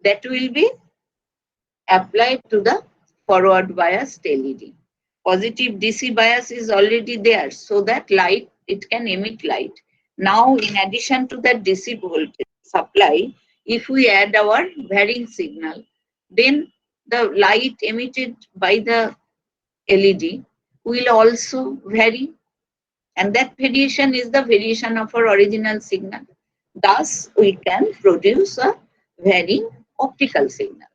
that will be applied to the forward biased LED. Positive DC bias is already there, so that light, it can emit light. Now, in addition to that DC voltage supply, if we add our varying signal, then the light emitted by the LED will also vary, and that variation is the variation of our original signal. Thus, we can produce a varying optical signal.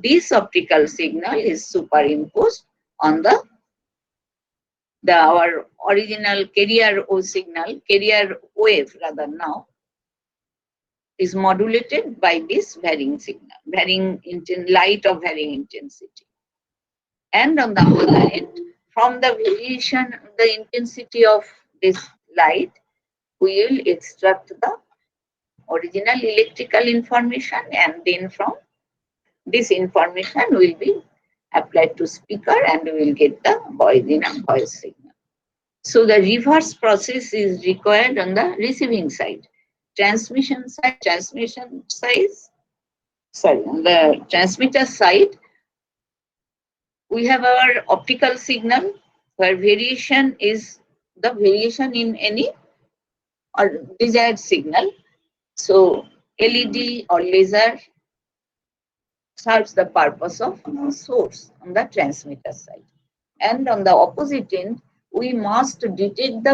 This optical signal is superimposed on our original carrier wave rather now is modulated by this varying signal, light of varying intensity. And on the other end, from the variation, the intensity of this light, we will extract the original electrical information, and then from this information will be applied to speaker and we will get the original voice signal. So the reverse process is required on the receiving side. On the transmitter side, we have our optical signal where variation is the variation in any or desired signal. So LED or laser serves the purpose of source on the transmitter side. And on the opposite end, we must detect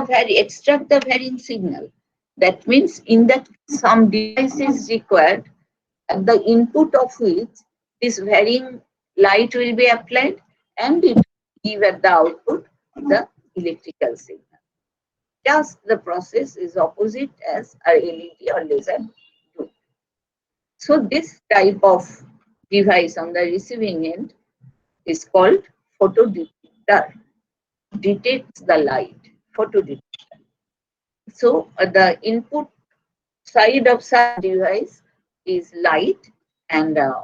extract the varying signal. That means in that some device is required at the input of which this varying light will be applied and it will give at the output the electrical signal. Just the process is opposite as a LED or laser do. So this type of device on the receiving end is called photodetector. Detects the light, photodetector. So the input side of such device is light and the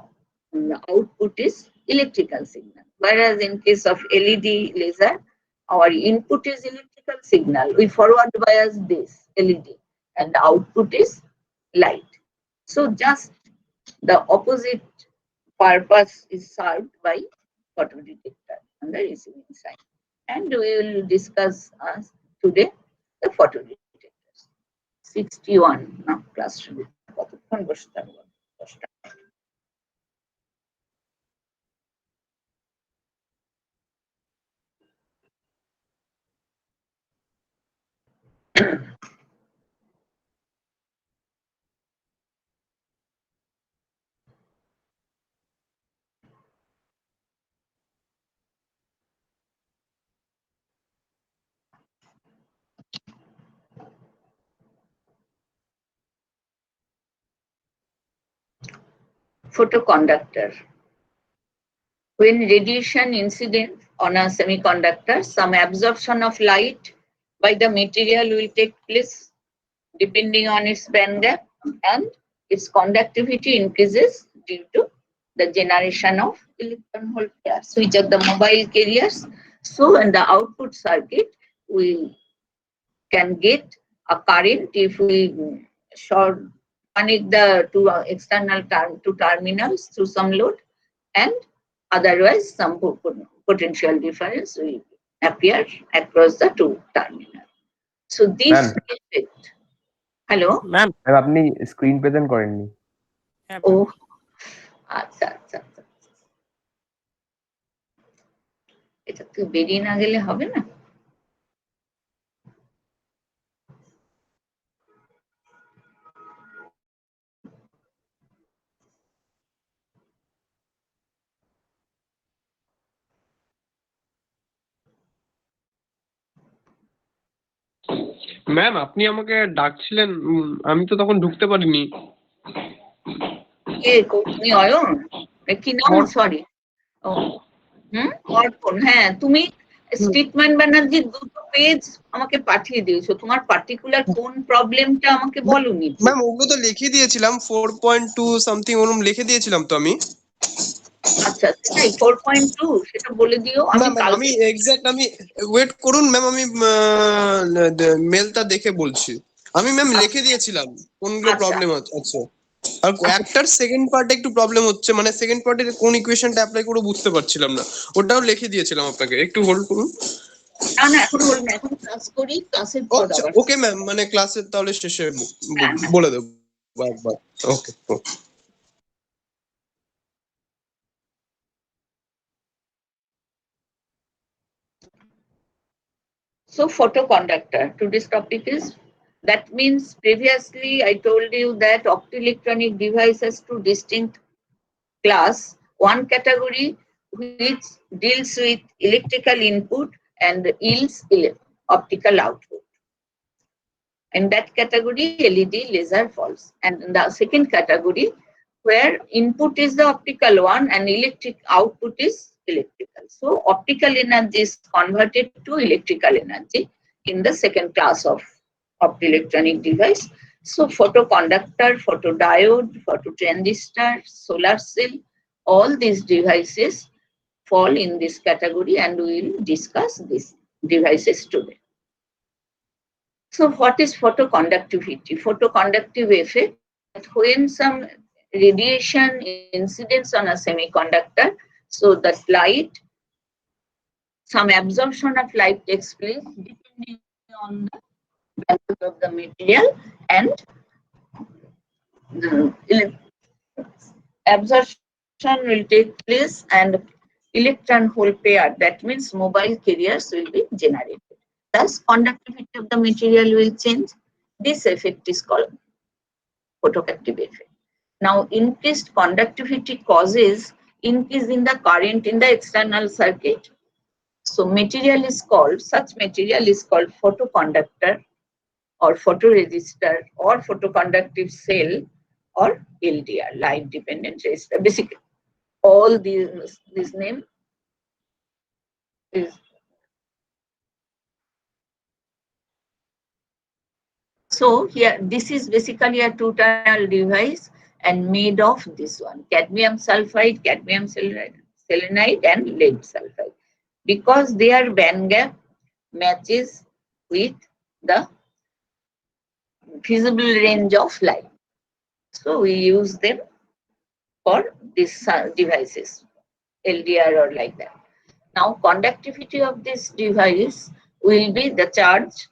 output is electrical signal. Whereas in case of LED laser, our input is electrical signal. We forward bias this LED and the output is light. So just the opposite purpose is served by photodetector on the receiving side. And we will discuss today the photodetectors. 61 now class শুরু কতক্ষণ বসে থাকবো 10টা Photoconductor. When radiation incident on a semiconductor, some absorption of light by the material will take place depending on its band gap, and its conductivity increases due to the generation of electron hole pairs, which are the mobile carriers. So in the output circuit, we can get a current if we short connect the two external two terminals through some load, and otherwise some potential difference will appear across the two terminals. So this effect. Hello, ma'am, আপনি screen present করেননি। ও আচ্ছা আচ্ছা আচ্ছা, এটা তো বেরিয়ে না গেলে হবে না। ম্যাম আপনি আমাকে ডাকছিলেন, আমি তো তখন ঢুকতে পারিনি। তুমি অয়ন কি নাম? সরি, ও অর্পণ। হ্যাঁ, তুমি স্টেটমেন্ট ব্যানার্জির দুটো পেজ আমাকে পাঠিয়ে দিয়েছো, তোমার পার্টিকুলার কোন প্রবলেমটা আমাকে বলনি। ম্যাম ওগুলো তো লিখে দিয়েছিলাম, 4.2 সামথিং ওরকম লিখে দিয়েছিলাম তো আমি। আচ্ছা, সেটাই 4.2 সেটা বলে দিও। আমি এক্সাক্ট, আমি ওয়েট করুন ম্যাম, আমি মেলটা দেখে বলছি। আমি ম্যাম লিখে দিয়েছিলাম কোনগুলো প্রবলেম আছে। আর একটার সেকেন্ড পার্টে একটু প্রবলেম হচ্ছে, মানে সেকেন্ড পার্টের কোন ইকুয়েশনটা অ্যাপ্লাই করে বুঝতে পারছিলাম না, ওটাও লিখে দিয়েছিলাম আপনাকে, একটু হোল্ড করুন। না না, এখন বলুন, এখন ক্লাস করি, ক্লাসের পর আচ্ছা আবার। ওকে ম্যাম, মানে ক্লাসের তাহলে শেষে হ্যাঁ, হ্যাঁ। বলে দেবো একবার। ওকে। So photoconductor, today's topic is, that means previously I told you that optoelectronic device has two distinct class. One category which deals with electrical input and yields optical output. In that category, LED laser falls. And in the second category, where input is the optical one and electric output is electrical. So optical energy is converted to electrical energy in the second class of optoelectronic device. So photoconductor, photodiode, phototransistor, solar cell, all these devices fall in this category, and we will discuss these devices today. So what is photoconductivity? Photoconductive effect, when some radiation incidence on a semiconductor, so that light, some absorption of light takes place depending on the value of the material, and the absorption will take place and electron hole pair, that means mobile carriers will be generated. Thus conductivity of the material will change. This effect is called photoconductive effect. Now increased conductivity causes increase in the current in the external circuit. So material is called, such material is called photoconductor or photoresistor or photoconductive cell or LDR, light dependent resistor. Basically all these, this name is. So here this is basically a two-terminal device and made of this one, cadmium sulfide, cadmium selenide and lead sulfide, because their band gap matches with the visible range of light. So we use them for these devices, LDR or like that. Now conductivity of this device will be the charge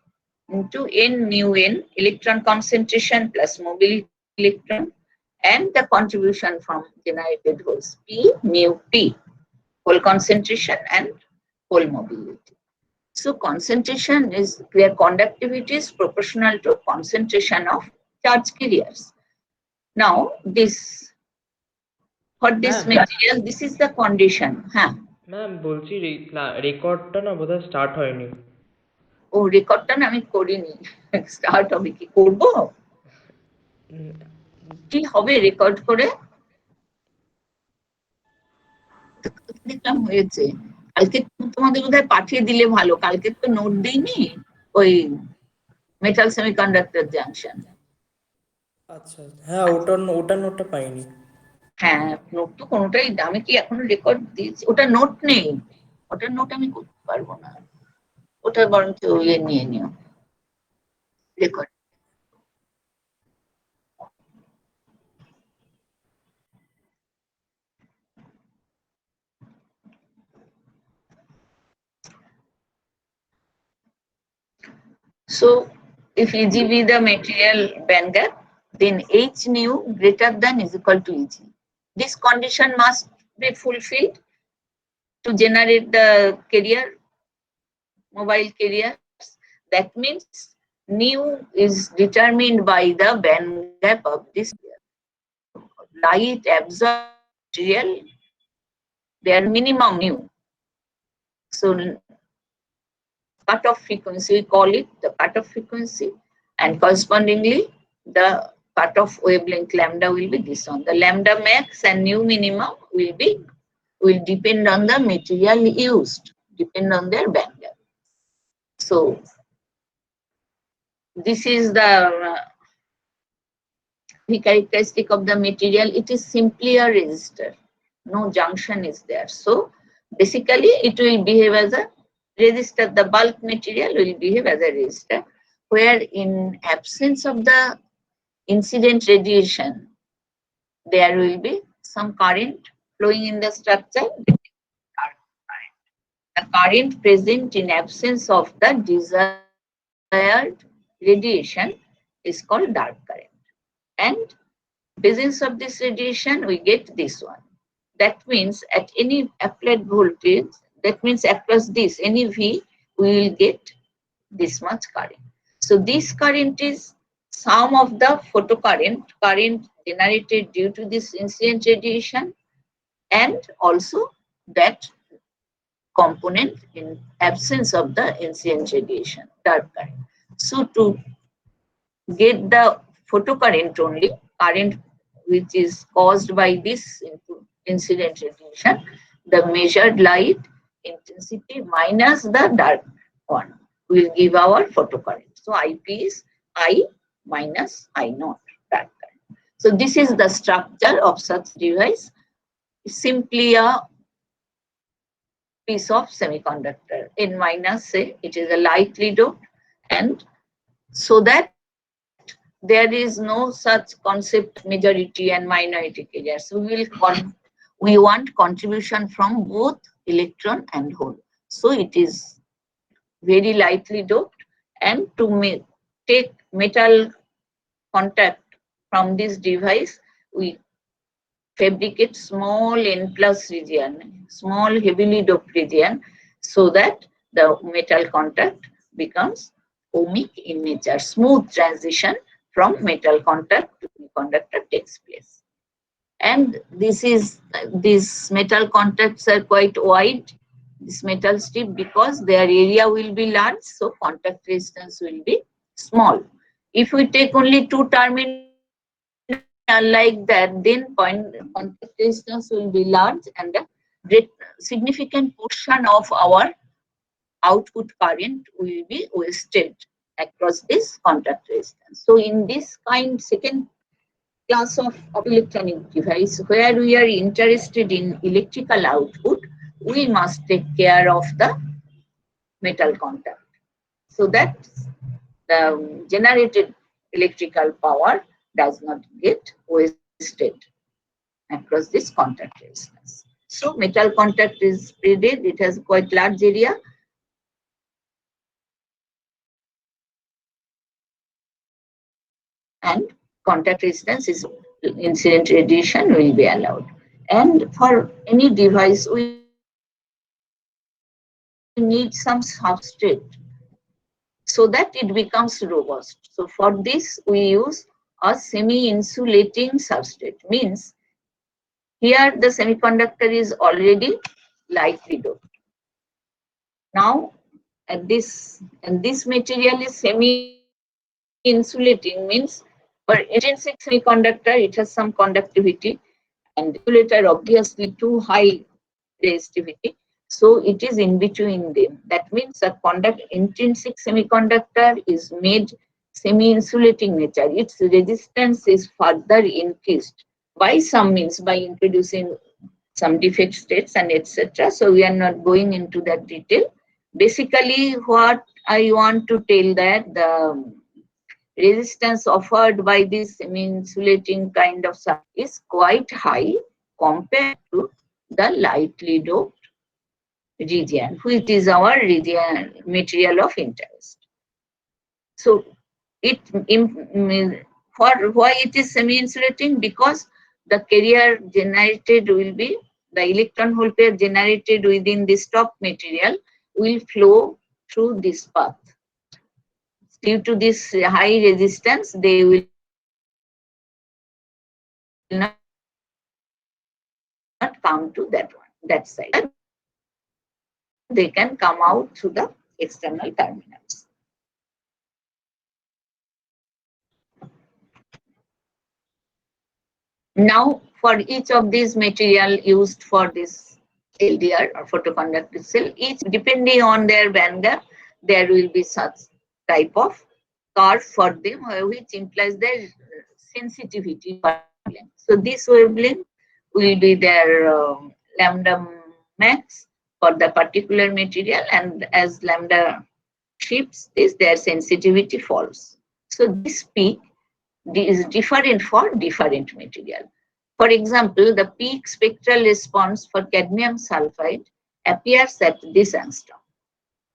into n mu n, electron concentration plus mobility electron, and the contribution from generated holes, P mu P, hole concentration and hole mobility. So concentration is where conductivity is proportional to concentration of charge carriers. Now this, for this material, this is the condition. Ma'am বলছি রেকর্ডটা না বোধহয় start হয়নি। ও রেকর্ডটা না আমি করিনি, start হবে কি করব, কি হবে রেকর্ড করে দেখলাম হয়েছে। কালকে তোমাদের বোধহয় পাঠিয়ে দিলে ভালো, কালকে তো নোট দিইনি ওই মেটাল সেমিকন্ডাক্টর জাংশন। আচ্ছা হ্যাঁ, ওটা নোটটা পাইনি। হ্যাঁ নোট তো কোনোটাই, আমি কি এখনো রেকর্ড দিয়েছি, ওটা নোট নেই, ওটার নোট আমি করতে পারবো না, ওটা বরঞ্চ ইয়ে নিয়ে নিও record. So if Eg be the material band gap, then H nu greater than is equal to Eg. This condition must be fulfilled to generate the carrier, mobile carriers. That means nu is determined by the band gap of this light absorbed material, their minimum nu. So cutoff frequency, we call it the cutoff frequency, and correspondingly the cutoff wavelength lambda will be this one. The lambda max and nu minimum will depend on the material used, depend on their band gap. So this is the characteristic of the material. It is simply a resistor, no junction is there. So basically it will behave as a resistor. The bulk material will behave as a resistor, where in absence of the incident radiation, there will be some current flowing in the structure. Dark current. The current present in absence of the desired radiation is called dark current. And presence of this radiation, we get this one. That means at any applied voltage, that means across this, any V, we will get this much current. So this current is sum of the photocurrent, current generated due to this incident radiation, and also that component in absence of the incident radiation, dark current. So to get the photocurrent only, current which is caused by this incident radiation, the measured light intensity minus the dark one will give our photocurrent. So IP is I minus I naught dark current. So this is the structure of such device. Simply a piece of semiconductor. N minus, say it is a lightly doped, and so that there is no such concept majority and minority carriers. We want contribution from both electron and hole. So it is very lightly doped, and to take metal contact from this device, we fabricate small N plus region, small heavily doped region, so that the metal contact becomes ohmic in nature. Smooth transition from metal contact to conductor takes place. And these metal contacts are quite wide, this metal strip, because their area will be large, so contact resistance will be small. If we take only two terminals like that, then contact resistance will be large, and a significant portion of our output current will be wasted across this contact resistance. So in this second class of electronic device, where we are interested in electrical output, we must take care of the metal contact, so that the generated electrical power does not get wasted across this contact resistance. So metal contact is spreaded, it has quite large area. And contact resistance is incident radiation will be allowed. And for any device, we need some substrate so that it becomes robust. So for this, we use a semi-insulating substrate. Means here the semiconductor is already lightly doped. Now, and this material is semi-insulating, means for intrinsic semiconductor, it has some conductivity, and insulator obviously too high resistivity. So it is in between them. That means a intrinsic semiconductor is made semi-insulating nature. Its resistance is further increased by some means, by introducing some defect states and etc. So we are not going into that detail. Basically, what I want to tell that the resistance offered by this semi-insulating kind of circuit is quite high compared to the lightly doped region, which is our region material of interest. So why it is semi-insulating? Because the carrier generated will be, the electron hole pair generated within this top material will flow through this path. Due to this high resistance, they will not come to that side. They can come out through the external terminals. Now, for each of these material used for this LDR or photoconductor cell, each depending on their band gap, there will be such type of curve for them, which implies their sensitivity. So this wavelength will be their lambda max for the particular material, and as lambda shifts, their sensitivity falls. So this peak is different for different material. For example, the peak spectral response for cadmium sulfide appears at this angstrom,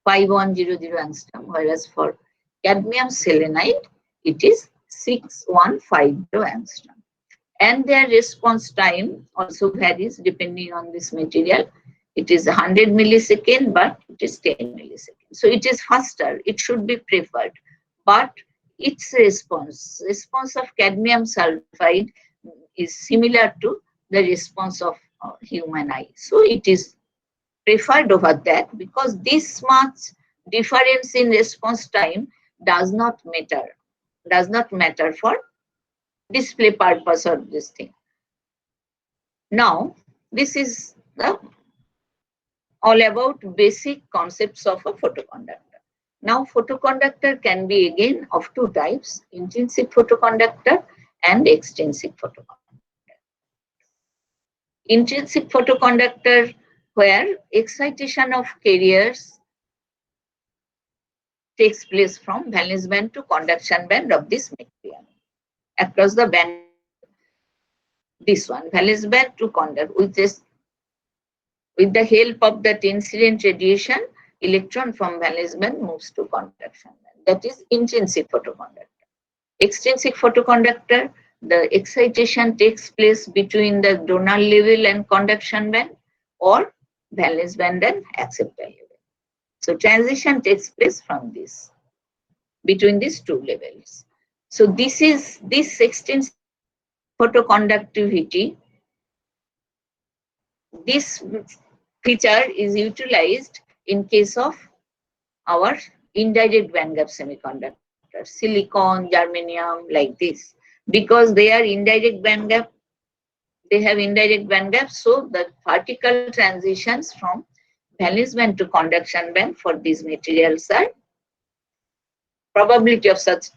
5100 angstrom, whereas for cadmium selenide, it is 6150 angstrom. And their response time also varies depending on this material. It is 100 millisecond, but it is 10 milliseconds. So it is faster. It should be preferred. But its response of cadmium sulfide is similar to the response of human eye. So it is preferred over that because this much difference in response time does not matter for display purpose of this thing. Now, this is the all about basic concepts of a photoconductor. Now, photoconductor can be again of two types, intrinsic photoconductor and extrinsic photoconductor. Intrinsic photoconductor where excitation of carriers takes place from valence band to conduction band of this material across the band. This one, valence band to conduct, with the help of that incident radiation, electron from valence band moves to conduction band. That is intrinsic photoconductor. Extrinsic photoconductor, the excitation takes place between the donor level and conduction band or valence band and acceptor level. So transition takes place from this, between these two levels. So this extrinsic photoconductivity, this feature is utilized in case of our indirect bandgap semiconductor, silicon, germanium, like this, because they are indirect bandgap. They have indirect bandgap, so the vertical transitions from valence band to conduction band for these materials are, probability of such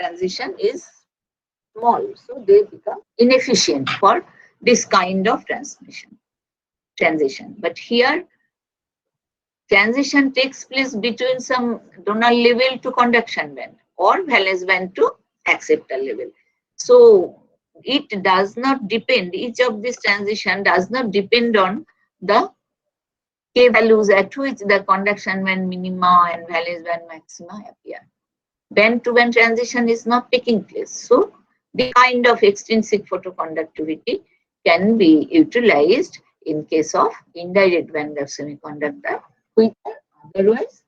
transition is small, so they become inefficient for this kind of transition. But here, transition takes place between some donor level to conduction band or valence band to acceptor level. So it does not depend, each of this transition does not depend on the K values at which the conduction band minima and valence band maxima appear. Band to band transition is not taking place. So the kind of extrinsic photoconductivity can be utilized in case of indirect bandgap semiconductor, which are otherwise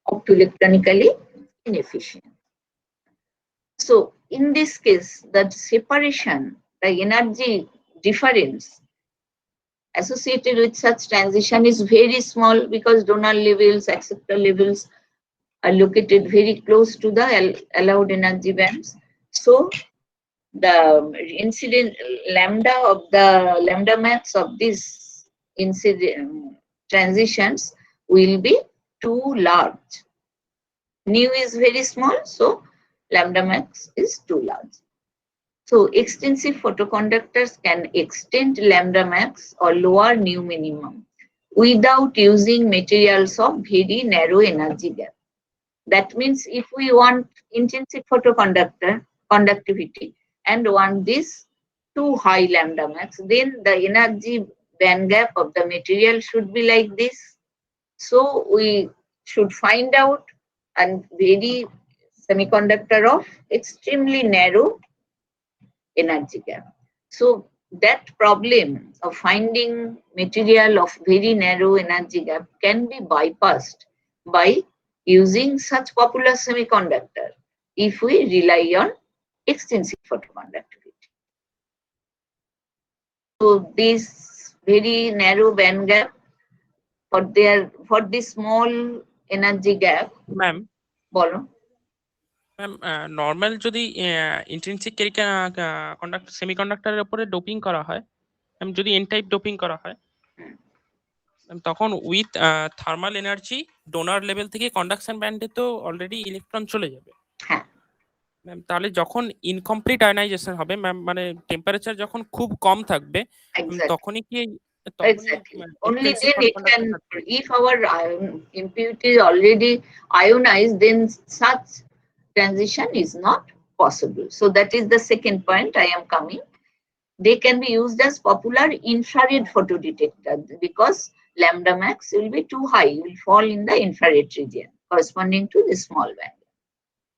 optoelectronically inefficient. So in this case, the separation, the energy difference associated with such transition is very small because donor levels, acceptor levels are located very close to the allowed energy bands. So the incident lambda of the lambda max of these incident transitions will be too large. Nu is very small, so lambda max is too large. So extensive photoconductors can extend lambda max or lower nu minimum without using materials of very narrow energy gap. That means if we want intrinsic conductivity and want this too high lambda max, then the energy band gap of the material should be like this. So we should find out a very semiconductor of extremely narrow energy gap. So that problem of finding material of very narrow energy gap can be bypassed by using such popular semiconductor if we rely on extrinsic photoconductivity. So this very narrow band gap for this small energy gap, Ma'am, bolo. Normal যদি intrinsic সেমিকন্ডাক্টরের উপরে doping করা হয়, যদি N type doping করা হয়, তখন with thermal energy donor level থেকে conduction ব্যান্ডে তো অলরেডি ইলেকট্রন চলে যাবে। ম্যাম তাহলে যখন ইনকমপ্লিট আয়নাইজেশন হবে ম্যাম, মানে টেম্পারেচার যখন খুব কম থাকবে, তখনই কি Exactly. Only then it can, if our impurity is already ionized, then such transition is not possible. So that is the second point I am coming. they can be used as popular infrared photodetector because lambda max will be too high, will fall in the infrared region corresponding to the small band.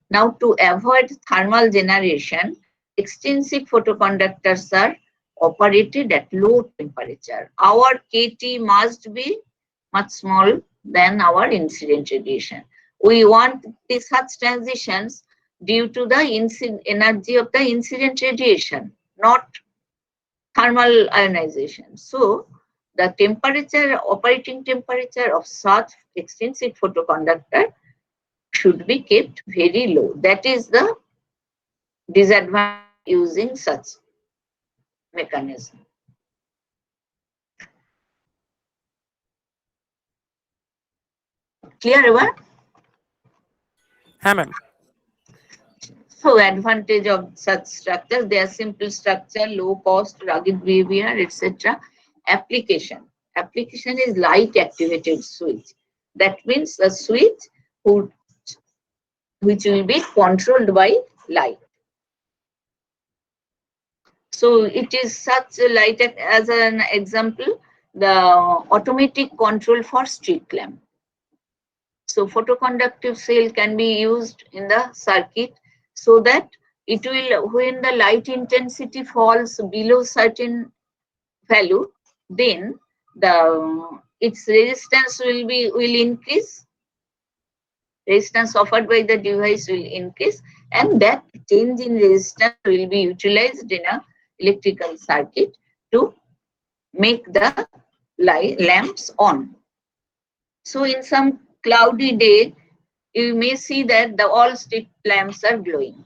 Now, to avoid thermal generation, extrinsic photoconductors are operated at low temperature. Our KT must be much small than our incident radiation. We want such transitions due to the energy of the incident radiation, not thermal ionization. So, the temperature, operating temperature of such extrinsic photoconductor should be kept very low. That is the disadvantage using such mechanism. Clear, everyone? হ্যাঁ ma'am. So, advantage of such structures, they are simple structure, low cost, rugged behavior, etc. Application. Application is light activated switch. That means a switch which will be controlled by light. So it is such a light, as an example, the automatic control for street lamp. So photoconductive cell can be used in the circuit so that it will, when the light intensity falls below certain value, then its resistance will increase. Resistance offered by the device will increase, and that change in resistance will be utilized in a electrical circuit to make the lamps on. So in some cloudy day, you may see that all street lamps are glowing.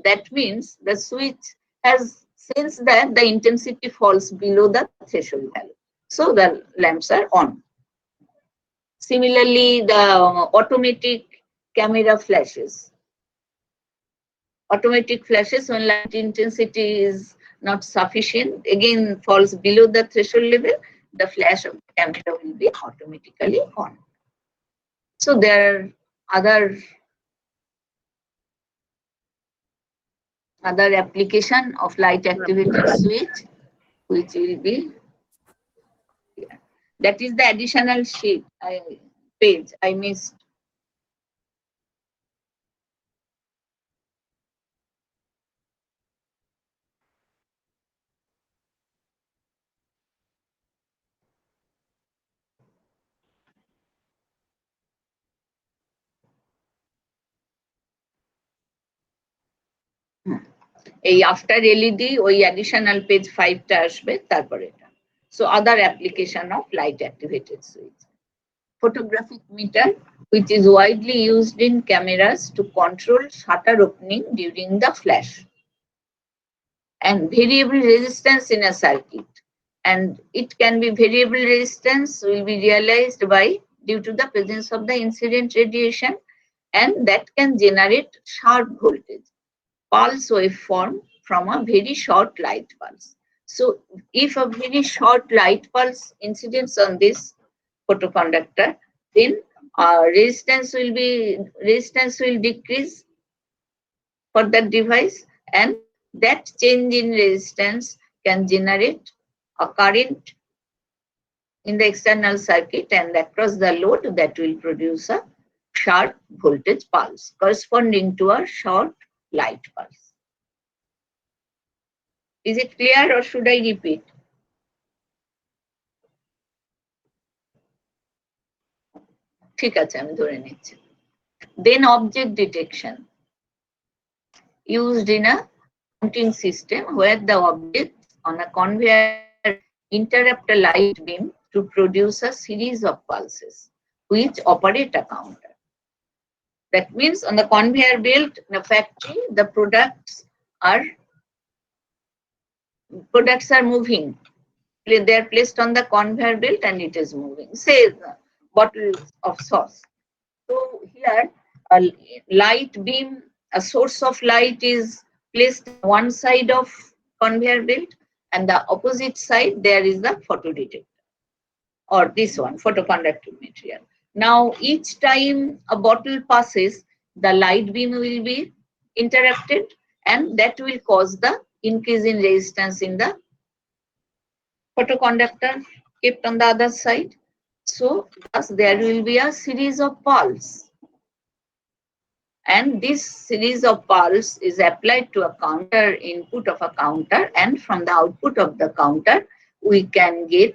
That means the switch has sensed that the intensity falls below the threshold value. So the lamps are on. Similarly, the automatic camera flashes. Automatic flashes, when light intensity is not sufficient, again falls below the threshold level, the flash of the camera will be automatically on. So there are other application of light activated switch, which will be here. That is the additional sheet page I missed. এই after LED ওই additional page 5টা আসবে তারপরে এটা। So other application of light activated switch. Photographic meter, which is widely used in cameras to control shutter opening during the flash, and variable resistance in a circuit, and it can be variable resistance will be realized by due to the presence of the incident radiation, and that can generate sharp voltage pulse waveform from a very short light pulse. So if a very short light pulse incidents on this photoconductor, then resistance will decrease for that device, and that change in resistance can generate a current in the external circuit and across the load that will produce a sharp voltage pulse corresponding to a short light pulse. Is it clear or should I repeat? ঠিক আছে, আমি ধরে নিচ্ছি। Then object detection used in a counting system where the object on a conveyor interrupt a light beam to produce a series of pulses which operate a counter. That means on the conveyor belt in a factory, the products are moving. They are placed on the conveyor belt and it is moving. Say bottles of sauce. So here a light beam, a source of light is placed on one side of conveyor belt, and the opposite side there is the photodetector, or this one, photoconductive material. Now each time a bottle passes, the light beam will be interrupted, and that will cause the increase in resistance in the Photoconductor kept on the other side. So thus there will be a series of pulse. And this series of pulse is applied to a counter input of a counter, and from the output of the counter we can get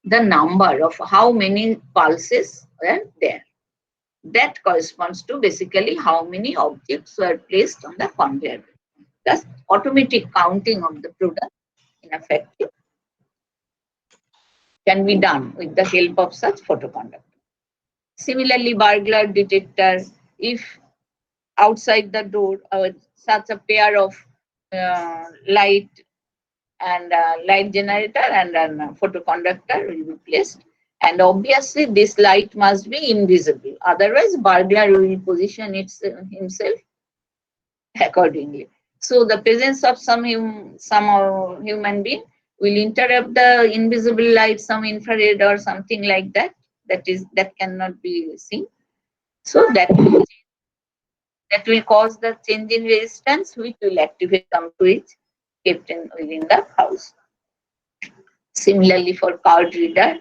the number of how many pulses were there. That corresponds to basically how many objects were placed on the conveyor. Thus automatic counting of the product in effect can be done with the help of such photoconductor. Similarly, burglar detector, if outside the door such a pair of light and light generator and a photoconductor will be placed, and obviously this light must be invisible, otherwise burglar will position himself accordingly. So the presence of some human being will interrupt the invisible light, some infrared or something like that, that cannot be seen. So that will cause the change in resistance, which will activate some switch kept within the house. Similarly for card reader.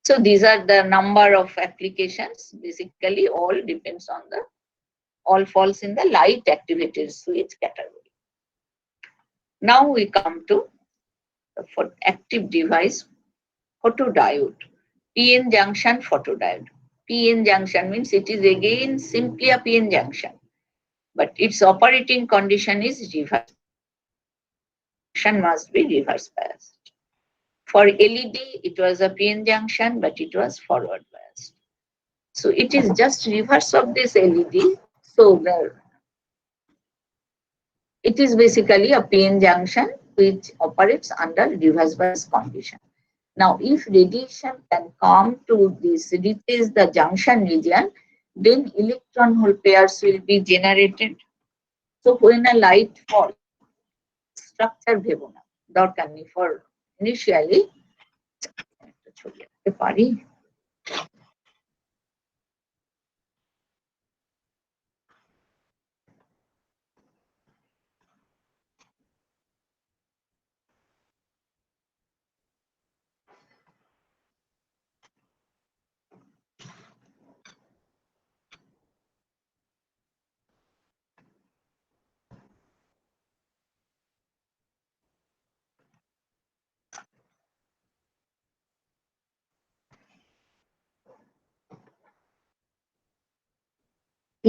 So these are the number of applications. Basically all depends on all falls in the light activated switch category. Now we come to the active device photodiode, PN junction photodiode. PN junction means it is again simply a PN junction, but its operating condition is reverse. Junction must be reverse biased. For LED, it was a PN junction, but it was forward biased. So it is just reverse of this LED. So it is basically a PN junction which operates under reverse bias condition. Now, if radiation can come to this, reaches the junction region, then electron hole pairs will be generated. So when a light falls, structure bhebo na dorkar nei for initially pari.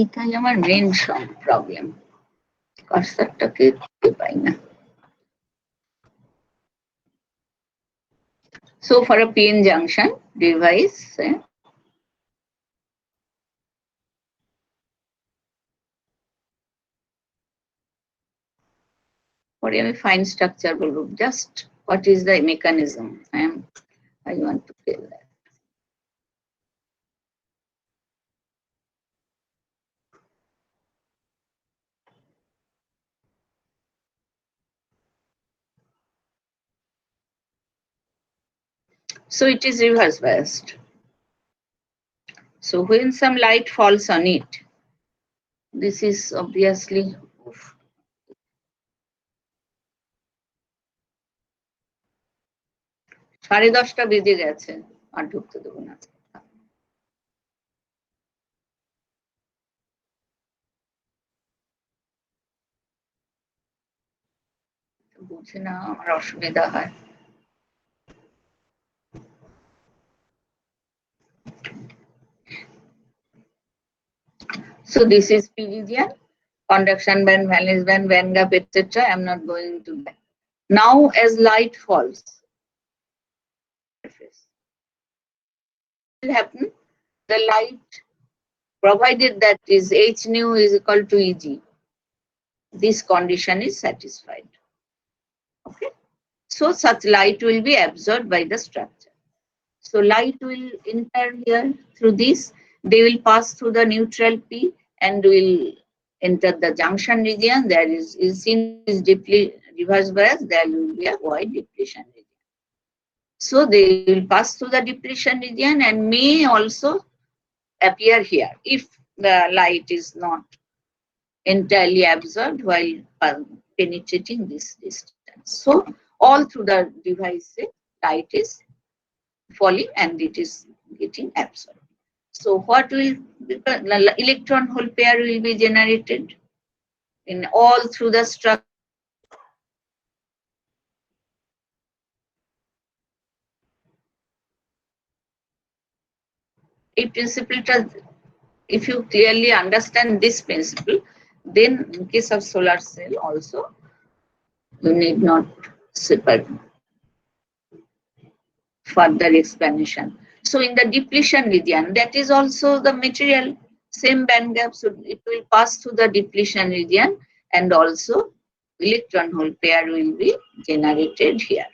এটাই আমার main problem, কার্সারটাকে পাই না। So for a PN junction device, পরে আমি fine structure বলবো, just what is the mechanism I want to tell that. So it is reverse biased. So when some light falls on it, this is obviously সাড়ে 10টা বেজে গেছে, আর ঢুকতে দেবো না। বুঝে না, আমার অসুবিধা হয়। So this is P region, conduction band, valence band, band gap, etc. I am not going to that. Now as light falls, what will happen? The light, provided that is H nu is equal to Eg, this condition is satisfied. Okay. So such light will be absorbed by the structure. So light will enter here through this. They will pass through the neutral P and will enter the junction region. There is in this reverse bias, there will be a wide depletion region. So they will pass through the depletion region and may also appear here if the light is not entirely absorbed while penetrating this distance. So all through the device, light is falling and it is getting absorbed. So what will the electron hole pair will be generated in all through the structure. A principle, if you clearly understand this principle, then in case of solar cell also, you need not separate further explanation. So in the depletion region, that is also the material, same band gap, so it will pass through the depletion region and also electron hole pair will be generated here.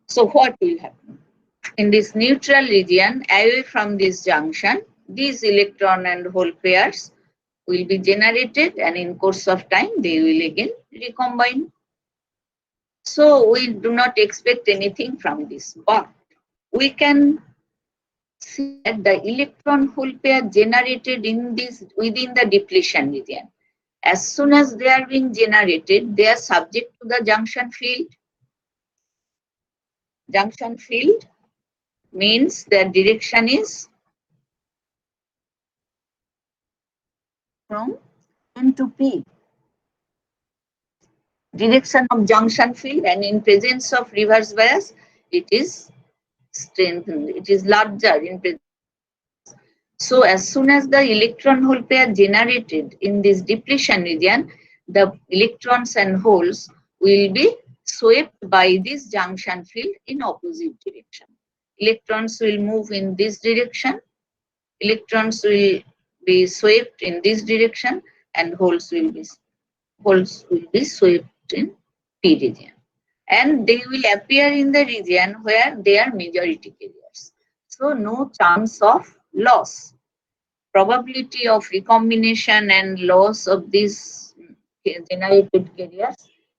So what will happen? In this neutral region, away from this junction, these electron and hole pairs will be generated and in course of time they will again recombine. So we do not expect anything from this, but we can see that the electron hole pair generated in this within the depletion region. As soon as they are being generated, they are subject to the junction field. Junction field means their direction is from N to P. Direction of junction field, and in presence of reverse bias, it is strengthened, it is larger in presence. So as soon as the electron hole pair generated in this depletion region, the electrons and holes will be swept by this junction field in opposite direction. Electrons will move in this direction, electrons will be swept in this direction, and holes will be swept in P region. And they will appear in the region where they are majority carriers. So no chance of loss. Probability of recombination and loss of these generated carriers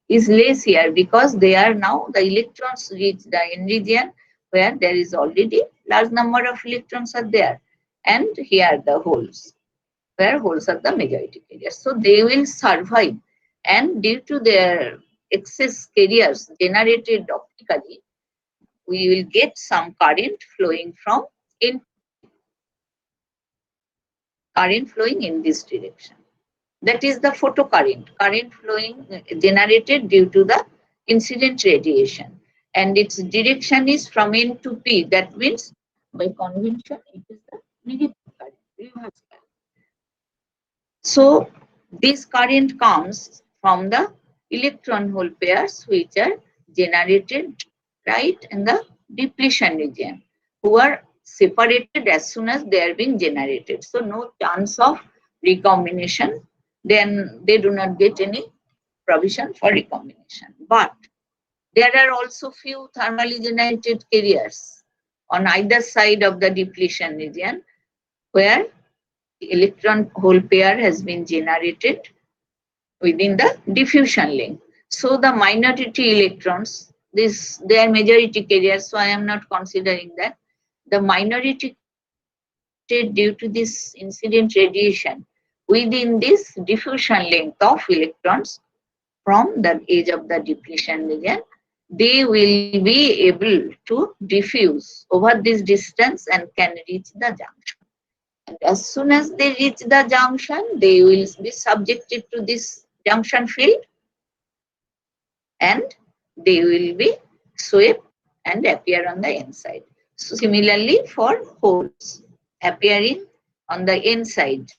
is less here because they are now the electrons reach the N region where there is already large number of electrons are there, and here the holes where holes are the majority carriers. So they will survive, and due to their excess carriers generated optically, we will get some current flowing from current flowing in this direction. That is the photocurrent, current flowing generated due to the incident radiation, and its direction is from N to P. That means by convention it is the negative current, reverse current. So this current comes from the electron hole pairs which are generated right in the depletion region, who are separated as soon as they are being generated. So no chance of recombination, then they do not get any provision for recombination. But there are also few thermally generated carriers on either side of the depletion region where the electron hole pair has been generated within the diffusion link. So the minority electrons, they are majority carriers, so I am not considering that. The minority due to this incident radiation within this diffusion length of electrons from the edge of the depletion region, they will be able to diffuse over this distance and can reach the junction. And as soon as they reach the junction, they will be subjected to this junction field and they will be swept and appear on the inside. So similarly for holes appearing on the inside,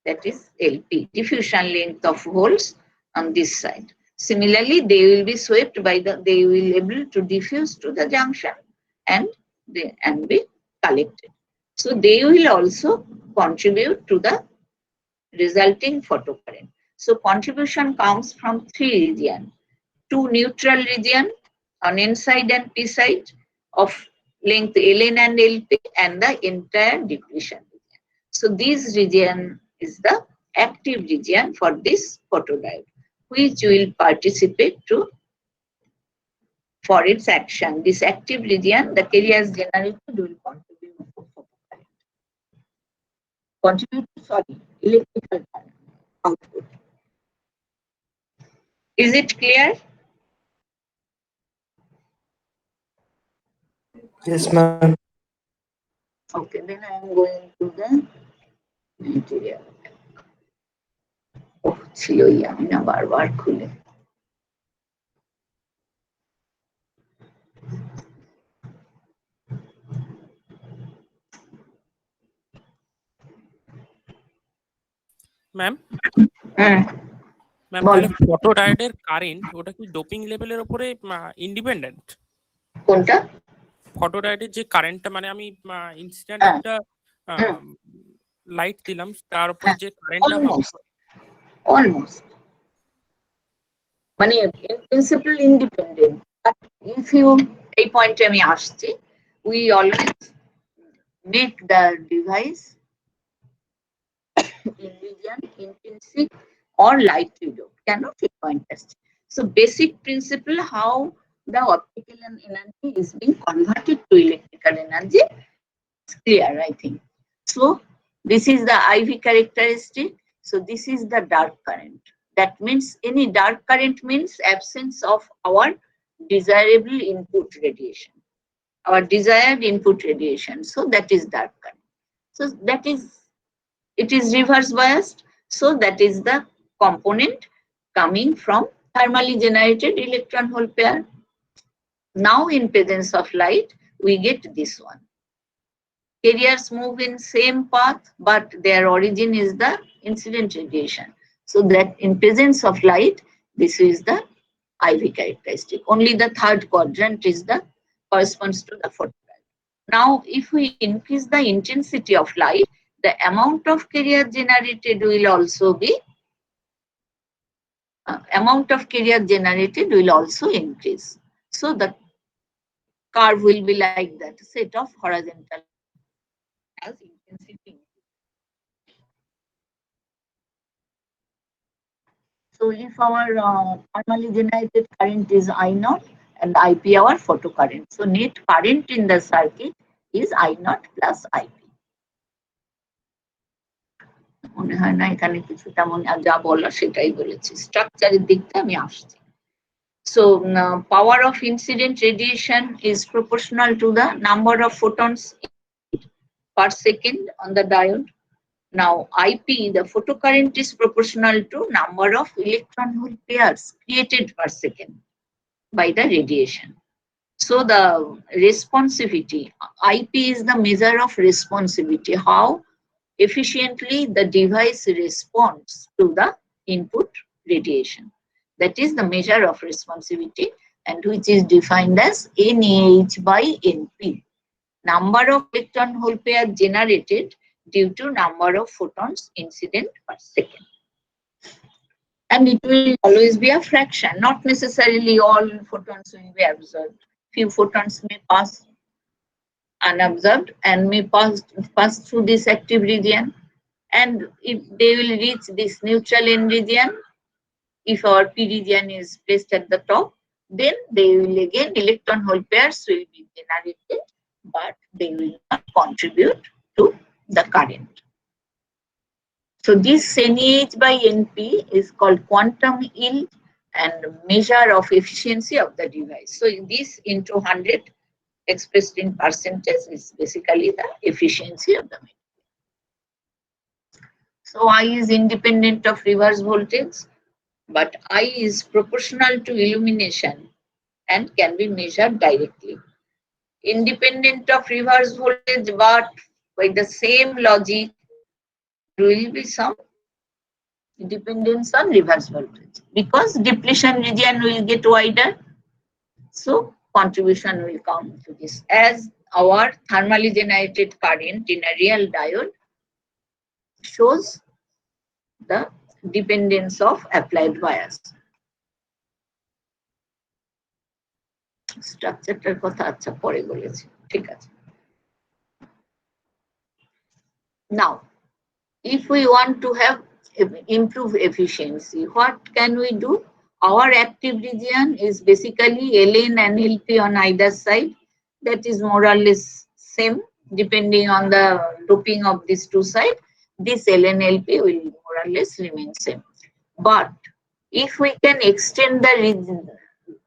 that is LP, diffusion length of holes on this side. Similarly, they will be swept by they will able to diffuse to the junction and be collected. So they will also contribute to the resulting photocurrent. So contribution comes from three regions: two neutral region on N side and P side of length Ln and Lp, and the entire depletion region. So this region is the active region for this photodiode, which will participate for its action. This active region, the carriers generated will contribute to photocurrent. contribute to, sorry, electrical current output. Is it clear? Yes, ma'am. Okay, then I am going to the material. Oh, ছিলই আমি না বারবার খুলে। Ma'am হ্যাঁ, ma'am বলো। তাহলে ফটোডায়োডের current ওটা কি ডোপিং লেভেলের উপরে ইন্ডিপেন্ডেন্ট? কোনটা? ফটোডায়োডের যে কারেন্টটা, মানে আমি ইনস্ট্যান্ট হ্যাঁ। একটা হুম। লাইট দিলাম, তার উপরে হ্যাঁ, যে কারেন্টটা অলমোস্ট মানে in principle independent, but if you, এই পয়েন্টে আমি আসছি, we always make the device in region intrinsic or lightly doped. কেন সেই পয়েন্ট আসছে? So basic principle how the optical energy is being converted to electrical energy is clear, I think. So this is the IV characteristic. So this is the dark current. That means any dark current means absence of our desirable input radiation, our desired input radiation. So that is dark current. So that is, it is reverse biased. So that is the component coming from thermally generated electron hole pair. Now in presence of light, we get this one. Carriers move in same path, but their origin is the incident radiation. So that in presence of light, this is the IV characteristic. Only the third quadrant is the corresponds to the photodiode. Now, if we increase the intensity of light, the amount of carrier generated will also be increase. So the curve will be like that, set of horizontal as intensity. So if our thermally generated current is I naught and IP our photocurrent, so net current in the circuit is I naught plus IP. মনে হয় না এখানে কিছু তেমন যা বলা সেটাই বলেছি, স্ট্রাকচারের দিকটা আমি আসছি। So power of incident radiation is proportional to the number of photons per second on the diode. Now IP, the photocurrent, is proportional to number of electron hole pairs created per second by the radiation. So the responsivity, IP is the measure of responsivity, how efficiently the device responds to the input radiation. That is the measure of responsivity, and which is defined as NAH by NP, number of electron hole pair generated due to number of photons incident per second. And it will always be a fraction, not necessarily all photons will be absorbed. Few photons may pass unobserved and may pass through this active region, and if they will reach this neutral end region, if our P region is placed at the top, then they will again, electron hole pairs will be generated, but they will not contribute to the current. So this NAH by NP is called quantum yield and measure of efficiency of the device. So this into 100 expressed in percentage is basically the efficiency of the material. So I is independent of reverse voltage, but I is proportional to illumination and can be measured directly. Independent of reverse voltage, but by the same logic, there will be some dependence on reverse voltage because depletion region will get wider. So contribution will come to this as our thermally generated current in a real diode shows the dependence of applied bias. স্ট্রাকচারটার কথা আচ্ছা পরে বলেছি, ঠিক আছে। Now, if we want to have improve efficiency, what can we do? Our active region is basically Ln and Lp on either side. That is more or less same depending on the doping of these two sides. this LNLP will more or less remain same. But if we can extend the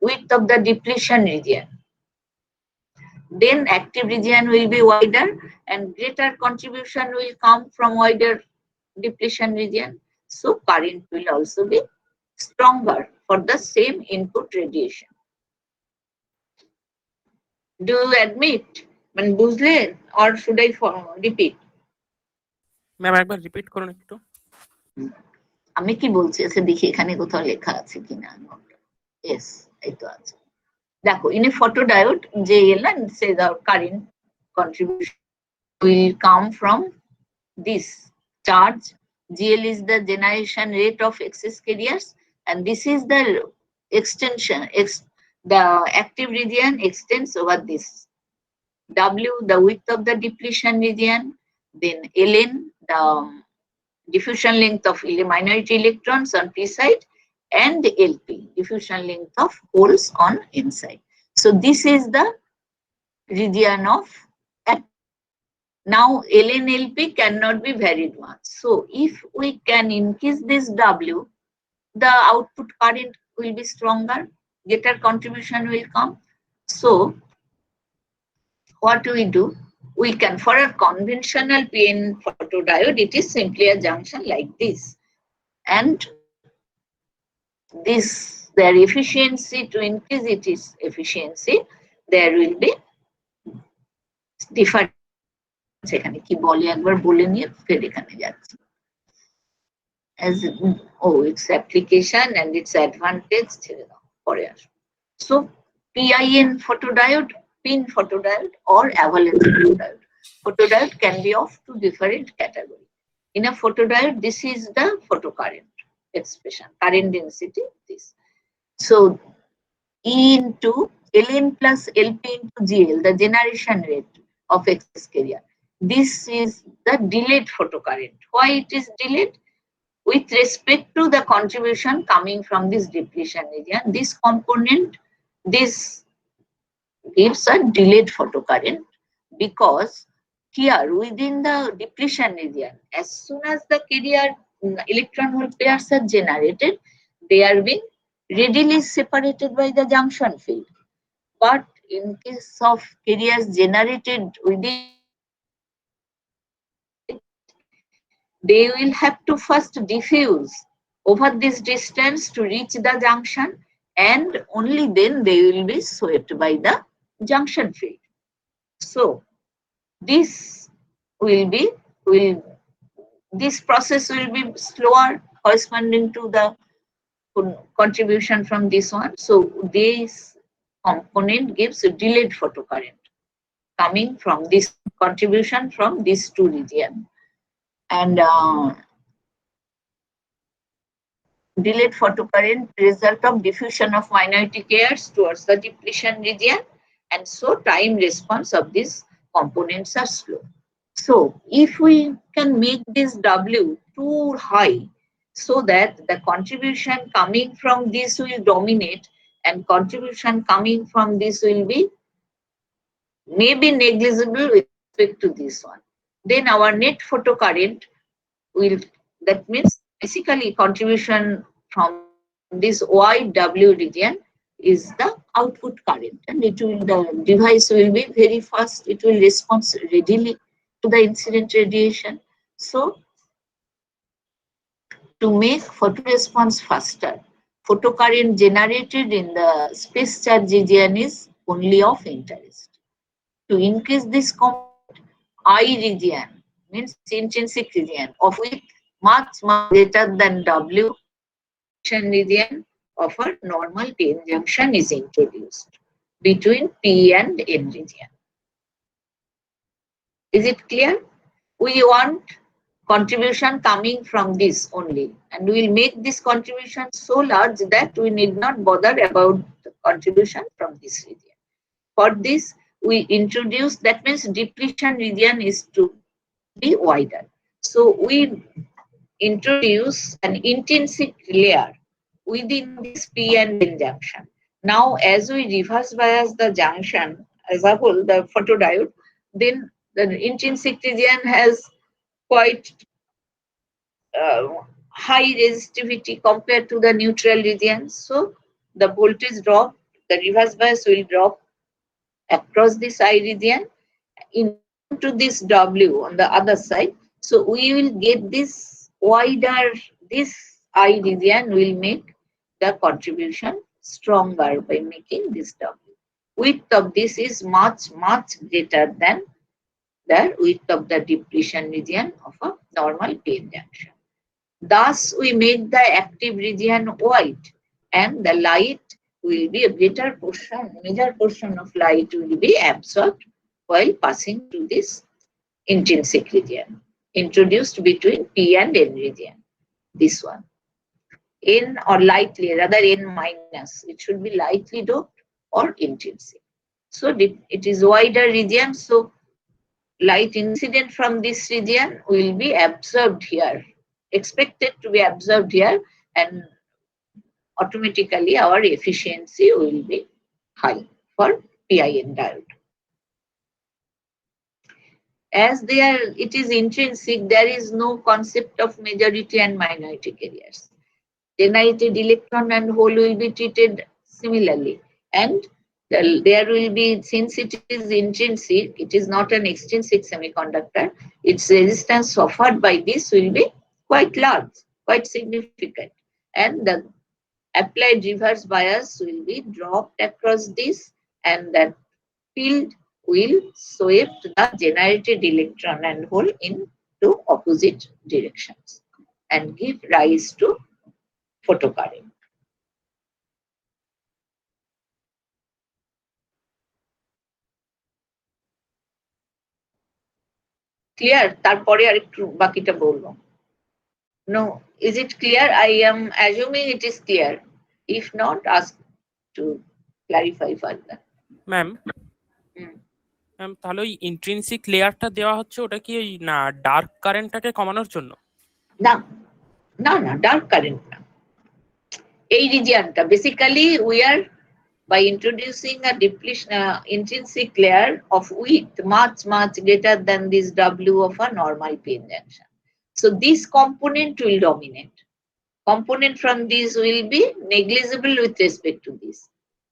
width of the depletion region, then active region will be wider and greater contribution will come from wider depletion region. So current will also be stronger for the same input radiation. Do you admit? মানে বুঝলেন or should I repeat? Ma'am একবার repeat করুন একটু। আমি কি বলছি আচ্ছা দেখি এখানে কোথাও লেখা আছে কিনা। Yes, এই তো আছে। দেখো in a photodiode JL and say the current contribution will come from this charge. GL is the generation rate of excess carriers and this is the extension, the active region extends over this. W, the width of the depletion region, then Ln, the diffusion length of minority electrons on p side, and Lp, diffusion length of holes on n side. So this is the region of now Ln Lp cannot be varied much. So if we can increase this W, the output current will be stronger, greater contribution will come. So what we do? We can, for a conventional PN photodiode, it is simply a junction like this. And this, their efficiency, to increase its efficiency, there will be different. সেখানে কি বলে একবার বলে নিয়ে ফের এখানে যাচ্ছি। As its application and its advantage ছেড়ে দাও পরে আসো। So PIN photodiode, PIN photodiode or avalanche photodiode. Photodiode can be of two different categories. In a photodiode, this is the photocurrent expression, current density this. So E into Ln plus Lp into GL, the generation rate of excess carrier. This is the delayed photocurrent. Why it is delayed? With respect to the contribution coming from this depletion region, this component, this gives a delayed photocurrent because here within the depletion region, as soon as the carrier electron hole pairs are generated, they are being readily separated by the junction field. But in case of carriers generated within, they will have to first diffuse over this distance to reach the junction, and only then they will be swept by the junction field. So this this process will be slower corresponding to the contribution from this one. So this component gives a delayed photocurrent coming from this contribution from these two regions. And delayed photocurrent result of diffusion of minority carriers towards the depletion region, and so time response of these components are slow. So if we can make this W too high so that the contribution coming from this will dominate and contribution coming from this will be maybe negligible with respect to this one, then our net photocurrent will, that means basically contribution from this wide W region is the output current, and it will, the device will be very fast, it will respond readily to the incident radiation. So to make photoresponse faster, photocurrent generated in the space charge region is only of interest. To increase this component, I region means intrinsic region of width much greater than W region of a normal PN junction is introduced between P and N region. Is it clear? We want contribution coming from this only, and we will make this contribution so large that we need not bother about the contribution from this region. For this, we introduce, that means depletion region is to be wider. So we introduce an intrinsic layer within this P and N junction. Now, as we reverse bias the junction as a whole, the photodiode, then the intrinsic region has quite high resistivity compared to the neutral region. So the voltage drop, the reverse bias will drop across this I region into this W on the other side. So we will get this wider, this I region will make the contribution stronger by making this W. Width of this is much, much greater than the width of the depletion region of a normal PN junction. Thus, we make the active region white, and the light will be a greater portion, major portion of light will be absorbed while passing through this intrinsic region introduced between P and N region. This one. N or lightly, rather N minus. It should be lightly doped or intrinsic. So it is wider region, so light incident from this region will be absorbed here, expected to be absorbed here, and automatically our efficiency will be high for PIN diode. As it is intrinsic, there is no concept of majority and minority carriers. Generated electron and hole will be treated similarly, and there will be, since it is intrinsic, it is not an extrinsic semiconductor, its resistance offered by this will be quite large, quite significant, and the applied reverse bias will be dropped across this, and that field will sweep the generated electron and hole into opposite directions and give rise to photocurrent. Clear? তারপরে আরেকটু বাকিটা বলবো। No, is it clear? I am assuming it is clear. If not, ask to clarify further. Ma'am তাহলে ওই intrinsic লেয়ারটা দেওয়া হচ্ছে ওটা কি ওই না ডার্ক কারেন্টটাকে কমানোর জন্য? না না না, ডার্ক কারেন্ট না, এই রিজিয়নটা basically we are by introducing a depletion intrinsic layer of width much greater than this W of a normal PN junction. So this component will dominate. Component from this will be negligible with respect to this,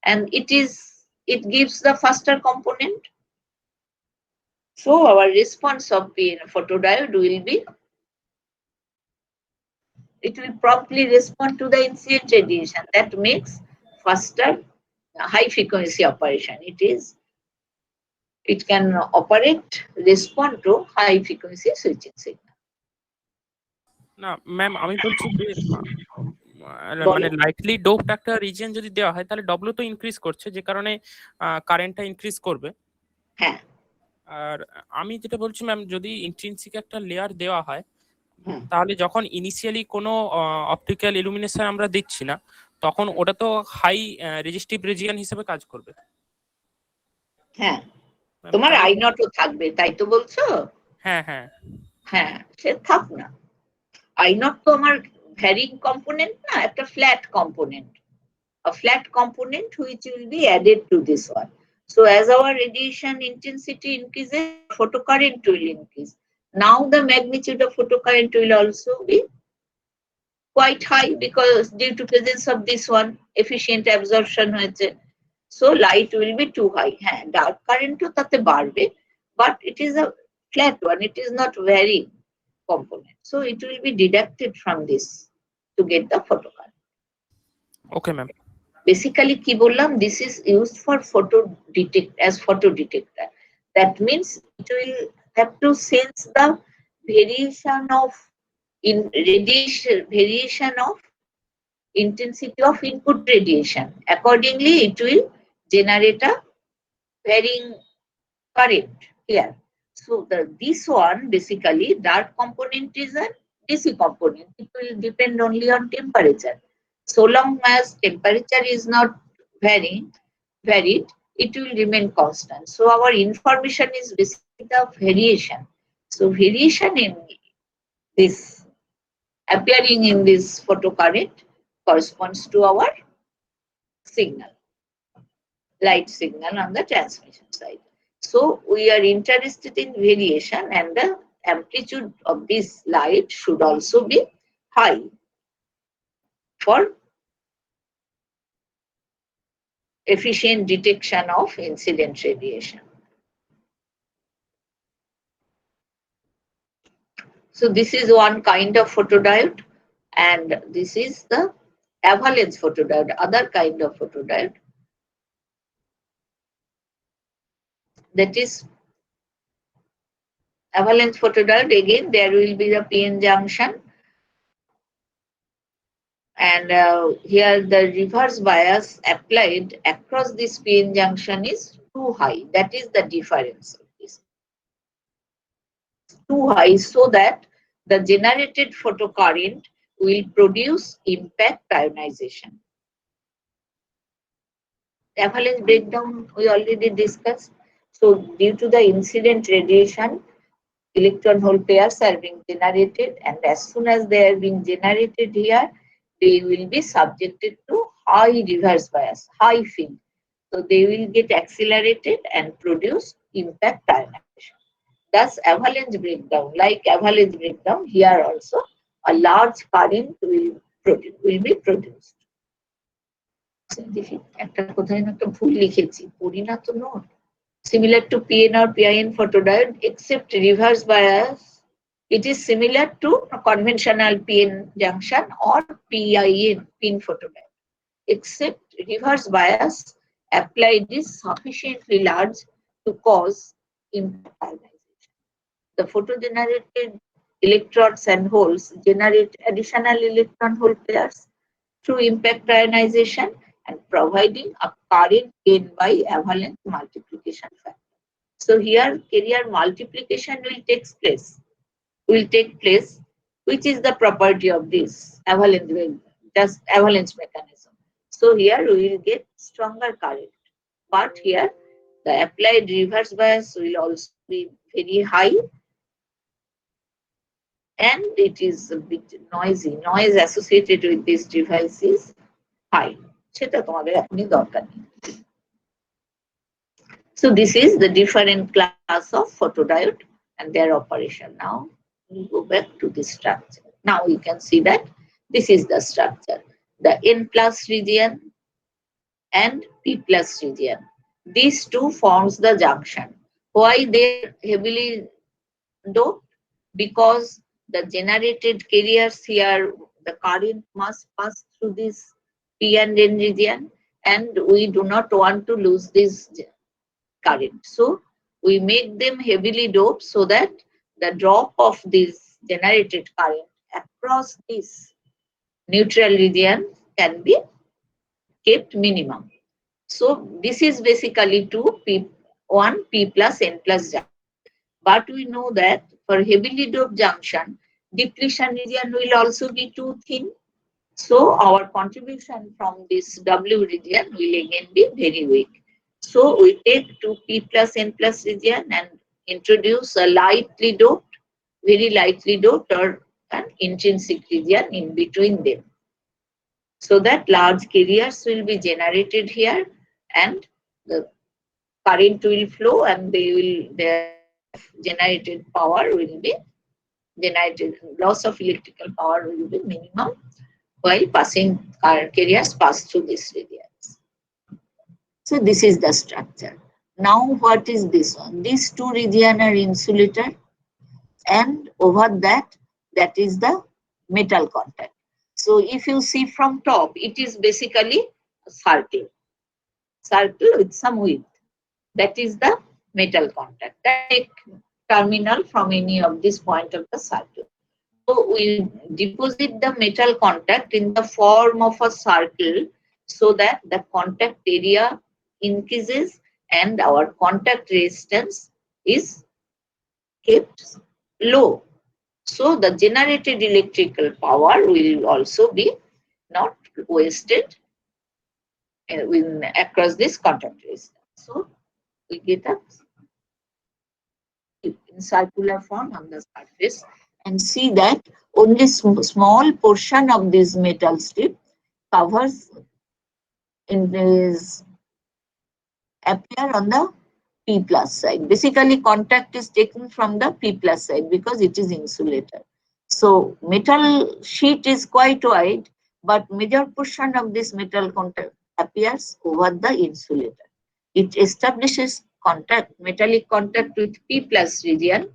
and it gives the faster component. So our response of PN photodiode will be, it will promptly respond to the incident radiation that makes faster high frequency operation. It can operate, respond to high frequency switching signal. না ma'am আমি বলছি যে মানে lightly doped একটা region যদি দেওয়া হয় তাহলে ডব্লিউ তো ইনক্রিজ করছে, যে কারণে কারেন্টটা ইনক্রিজ করবে। হ্যাঁ, আর আমি যেটা বলছি ম্যাম, যদি ইন্ট্রিনসিক একটা লেয়ার দেওয়া হয় তাহলে যখন ইনিশিয়ালি কোনো অপটিক্যাল ইলুমিনেশন আমরা দিচ্ছি না, তখন ওটা তো হাই রেজিস্টিভ রিজিয়ন হিসেবে কাজ করবে। হ্যাঁ, তোমার আই নটও থাকবে, তাই তো বলছো? হ্যাঁ হ্যাঁ হ্যাঁ, সে থাক না, আই নট তো আমার ভ্যারিং কম্পোনেন্ট না, একটা flat component, a flat component which will be added to this one. So as our radiation intensity increases, photocurrent will increase. Now the magnitude of photocurrent will also be quite high because due to presence of this one, efficient absorption হয়েছে. So light will be too high. হ্যাঁ, dark current ও তাতে বাড়বে, but it is a flat one, it is not varying component. So it will be deducted from this to get the photocurrent. Okay ma'am. Basically কি বললাম, this is used for photo detector. That means it will have to sense the variation of variation of intensity of input radiation. Accordingly, it will generate a varying current here. So this one basically, dark component is a DC component. It will depend only on temperature. So long as temperature is not varied, it will remain constant. So our information is basically the variation. So variation in this appearing in this photocurrent corresponds to our signal, light signal on the transmission side. So we are interested in variation and the amplitude of this light should also be high for efficient detection of incident radiation. So this is one kind of photodiode, and this is the avalanche photodiode, other kind of photodiode. That is avalanche photodiode. Again, there will be the PN junction, and here the reverse bias applied across this PN junction is too high. That is the difference of this. Too high, so that the generated photocurrent will produce impact ionization. Avalanche breakdown we already discussed. So due to the incident radiation, electron hole pairs are being generated, and as soon as they are being generated here, they will be subjected to high reverse bias, high field. So they will get accelerated and produce impact ionization. Thus, avalanche breakdown, like avalanche breakdown, here also a large current will be produced. একটা কোথায় না একটা ভুল লিখেছি, পড়ি না তো note. Similar to PN or PIN photodiode, except reverse bias, it is similar to a conventional PN junction or PIN photodiode, except reverse bias applied is sufficiently large to cause impact ionization. The photo-generated electrodes and holes generate additional electron hole pairs through impact ionization and providing a current gain by avalanche multiplication factor. So here carrier multiplication will take place, which is the property of this avalanche mechanism. So here we will get stronger current, but here the applied reverse bias will also be very high, and it is a bit noisy. Noise associated with this device is high. সেটা তোমাদের এখনই দরকার নেই। So this is the different class of photodiode and their operation. Now we go back to the structure. Now you can see that this is the structure. The N plus region and P plus region. These two forms the junction. Why they are heavily doped? Because the generated carriers here, the current must pass through this P and N region, and we do not want to lose this current. So we make them heavily doped so that the drop of this generated current across this neutral region can be kept minimum. So this is basically 2P1 P plus N plus junction. But we know that for heavily doped junction, depletion region will also be too thin. So our contribution from this W region will again be very weak. So we take 2P plus N plus region and introduce a lightly doped, very lightly doped or an intrinsic region in between them, so that large carriers will be generated here and the current will flow, and their generated power will be generated, loss of electrical power will be minimum while passing carriers pass through these regions. So this is the structure. Now what is this one? These two regions are insulator, and over that is the metal contact. So if you see from top, it is basically a circle with some width. That is the metal contact. Take terminal from any of this point of the circle. So we deposit the metal contact in the form of a circle so that the contact area increases and our contact resistance is kept low. So the generated electrical power will also be not wasted across this contact resistance. So we get a in circular form on the surface, and see that only small portion of this metal strip covers in this appear on the P plus side. Basically, contact is taken from the P plus side because it is insulator. So metal sheet is quite wide, but major portion of this metal contact appears over the insulator. It establishes contact, metallic contact with P plus region,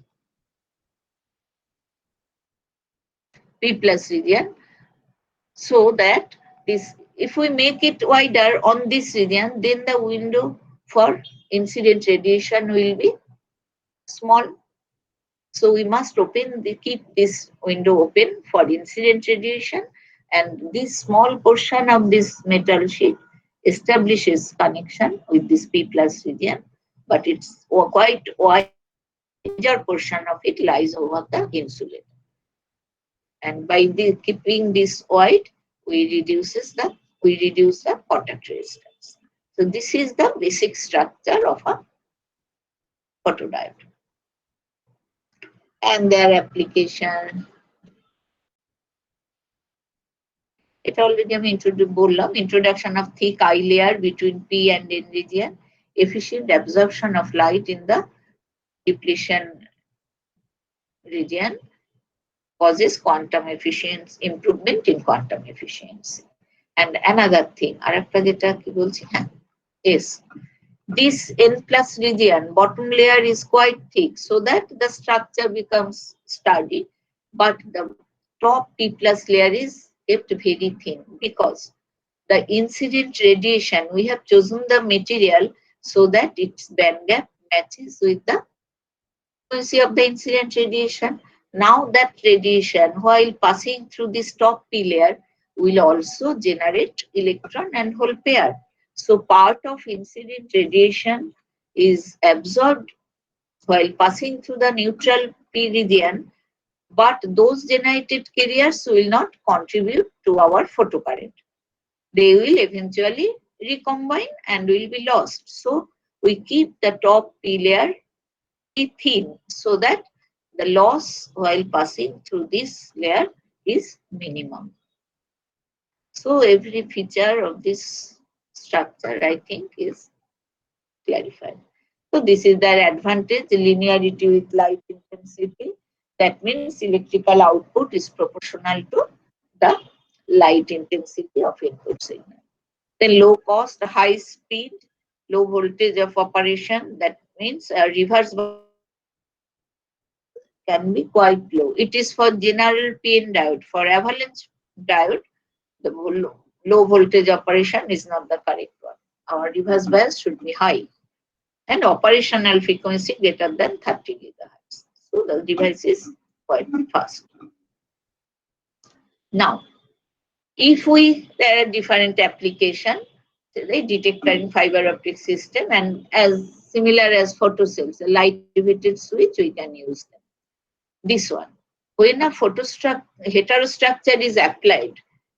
so that this, if we make it wider on this region, then the window for incident radiation will be small. So we must keep this window open for incident radiation, and this small portion of this metal sheet establishes connection with this P plus region, but it's quite wide. Major portion of it lies over the insulator. And by keeping this wide, we reduce the contact resistance. So this is the basic structure of a photodiode and their application. It already আমি বললাম, introduction of thick eye layer between P and N region, efficient absorption of light in the depletion region causes quantum efficiency, improvement in quantum efficiency. And another thing, আরেকটা যেটা কি বলছি, হ্যাঁ, yes, this N plus region bottom layer is quite thick so that the structure becomes sturdy, but the top P plus layer is kept very thin because the incident radiation, we have chosen the material so that its band gap matches with the frequency of the incident radiation. Now that radiation, while passing through this top P layer, will also generate electron and hole pair. So part of incident radiation is absorbed while passing through the neutral P region, but those generated carriers will not contribute to our photocurrent. They will eventually recombine and will be lost. So we keep the top P layer thin so that the loss while passing through this layer is minimum. So every feature of this structure, I think, is clarified. So this is their advantage, linearity with light intensity. That means electrical output is proportional to the light intensity of input signal. Then low cost, high speed, low voltage of operation. That means a reverse can be quite low. It is for general PN diode. For avalanche diode, the low voltage operation is not the correct one. Our reverse bias should be high and operational frequency greater than 30 gigahertz. So the device is quite fast. Now, if there are different applications, the detector in fiber optic system, and as similar as photocells, a light activated switch, we can use them. This one, when a heterostructure is applied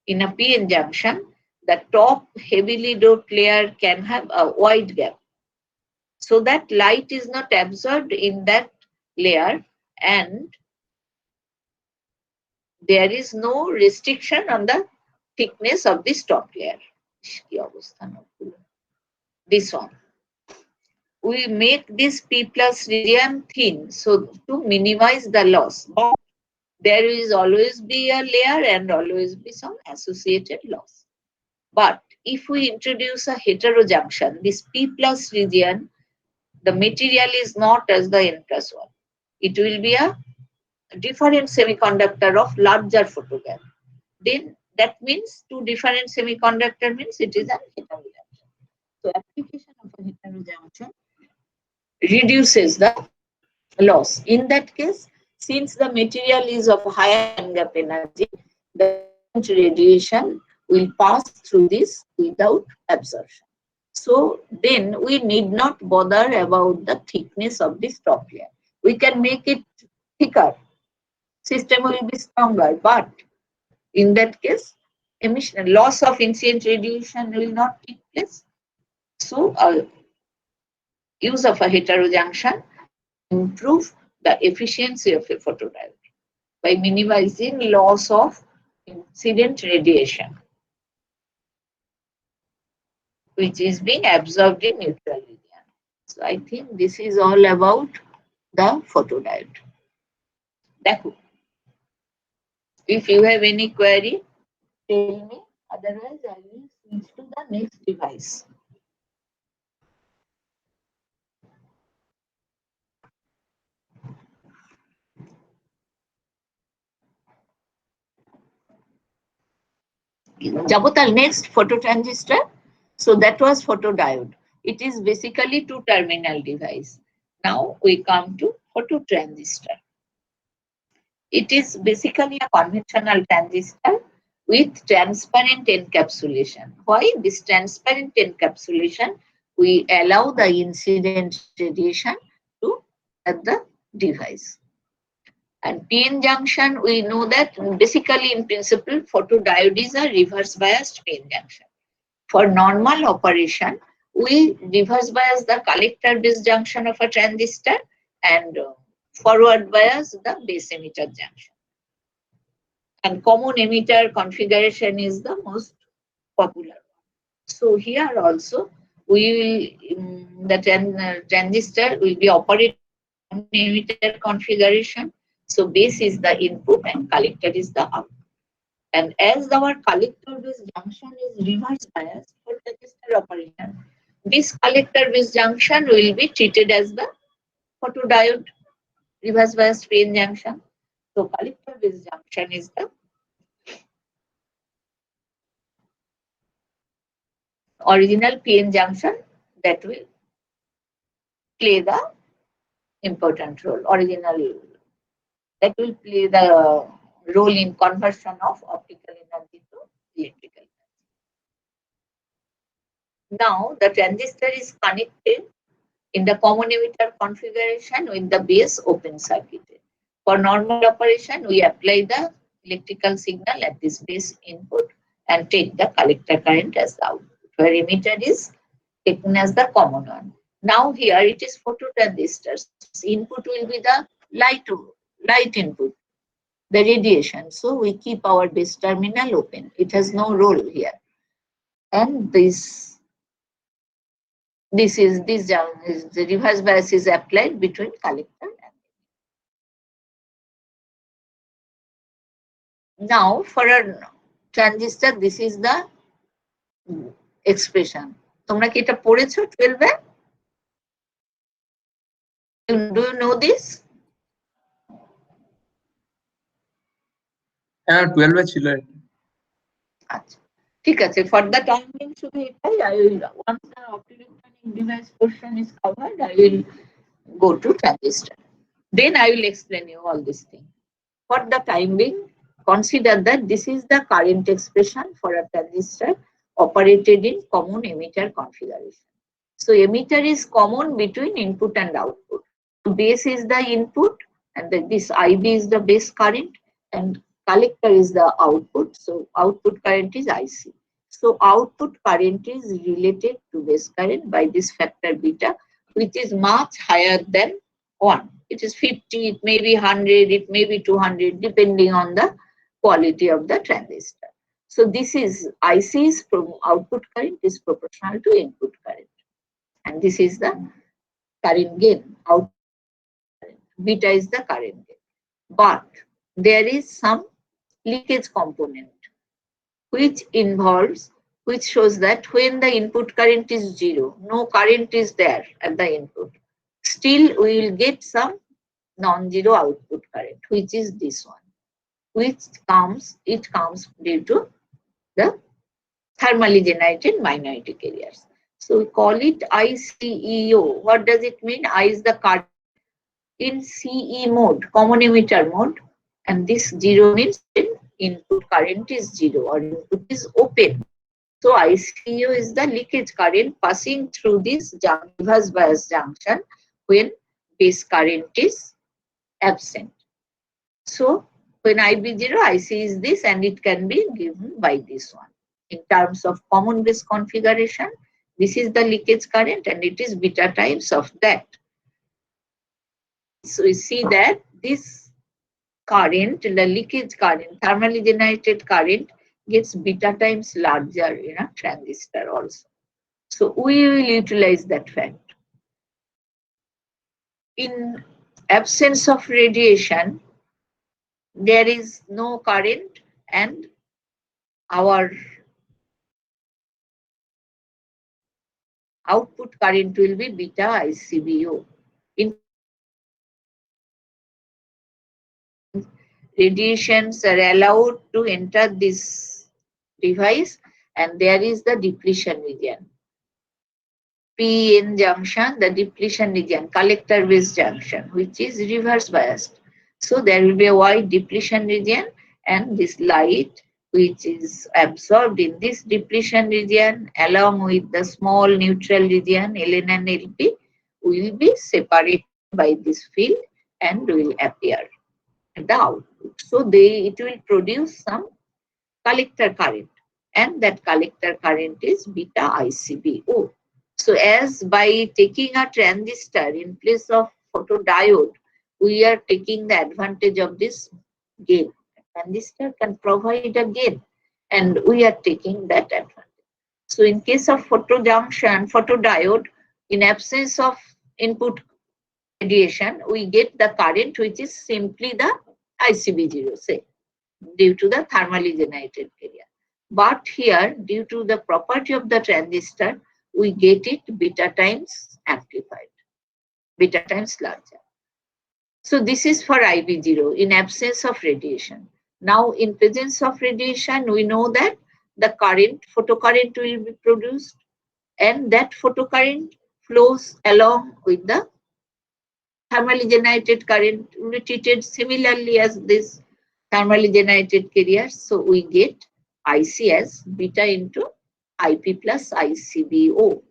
in a PN junction, the top heavily doped layer can have a wide gap, so that light is not absorbed in that layer and there is no restriction on the thickness of this top layer. This one, we make this P plus region thin so to minimize the loss. But there is always be a layer and always be some associated loss. But if we introduce a heterojunction, this P plus region, the material is not as the N plus 1. It will be a different semiconductor of larger photogap. Then that means two different semiconductor means it is a heterojunction. So application of a heterojunction reduces the loss. In that case, since the material is of higher bandgap energy, the radiation will pass through this without absorption. So then we need not bother about the thickness of this top layer. We can make it thicker. System will be stronger, but in that case, emission loss of incident radiation will not take place. So use of a heterojunction improve the efficiency of a photodiode by minimizing loss of incident radiation, which is being absorbed in neutral region. So I think this is all about the photodiode. Dekho. If you have any query, tell me. Otherwise, I will switch to the next device. Jabotal, next phototransistor. So that was photodiode. It is basically two-terminal device. Now we come to phototransistor. It is basically a conventional transistor with transparent encapsulation. Why this transparent encapsulation? We allow the incident radiation to at the device. And PN junction, we know that basically in principle, photodiode is a reverse biased PN junction. For normal operation, we reverse bias the collector base junction of a transistor and forward bias the base emitter junction. And common emitter configuration is the most popular one. So here also we will the transistor will be operating on emitter configuration. So base is the input and collector is the output. And as our collector base junction is reverse bias for transistor operation, this collector base junction will be treated as the photodiode reverse bias PN junction. So collector base junction is the original PN junction that will play the important role. Original that will play the role in conversion of optical energy to electrical energy. Now the transistor is connected in the common emitter configuration with the base open circuited. For normal operation, we apply the electrical signal at this base input and take the collector current as the output, where emitter is taken as the common one. Now here it is phototransistors. Input will be the light input, the radiation. So we keep our base terminal open. It has no role here. And this the reverse bias is applied between collector and now for a transistor, this is the expression. তোমরা কি এটা পড়েছো 12 এ? Do you know this? হ্যাঁ 12 এ ছিল। আচ্ছা ঠিক আছে, for the time being শুধু এটাই I will once the optoelectronic device portion is covered I will go to transistor. Then I will explain you all this thing. For the time being, consider that this is the current expression for a transistor operated in common emitter configuration. So emitter is common between input and output. Base is the input and this IB is the base current and collector is the output. So output current is IC. So output current is related to base current by this factor beta, which is much higher than 1. It is 50, it may be 100, it may be 200, depending on the quality of the transistor. So this is IC's output current is proportional to input current. And this is the current gain. Output current. Beta is the current gain. But there is some leakage component which shows that when the input current is 0, no current is there at the input. Still, we will get some non-zero output current, which is this one, it comes due to the thermally generated minority carriers. So we call it ICEO. What does it mean? I is the current in CE mode, common emitter mode, and this 0 means input current is 0 or input is open. So ICEO is the leakage current passing through this reverse bias junction when base current is absent. So when IB0, IC is this and it can be given by this one. In terms of common base configuration, this is the leakage current and it is beta times of that. So we see that this current, the leakage current, thermally generated current gets beta times larger in a transistor also. So we will utilize that fact. in absence of radiation, there is no current and our output current will be beta ICBO. In radiations are allowed to enter this device, and there is the depletion region. PN junction, the depletion region, collector base junction, which is reverse biased. So there will be a wide depletion region, and this light which is absorbed in this depletion region along with the small neutral region Ln and Lp will be separated by this field and will appear at the output. So it will produce some collector current, and that collector current is beta ICBO. So as by taking a transistor in place of photodiode, we are taking the advantage of this gain. Transistor can provide a gain, and we are taking that advantage. So in case of photodiode, in absence of input radiation, we get the current which is simply the ICB0, say, due to the thermally generated carrier. But here, due to the property of the transistor, we get it beta times amplified, beta times larger. So this is for IB0 in absence of radiation. Now in presence of radiation, we know that the current, photocurrent will be produced, and that photocurrent flows along with the thermally generated current, will be treated similarly as this thermally generated carrier. So we get IC as beta into IP plus ICBO.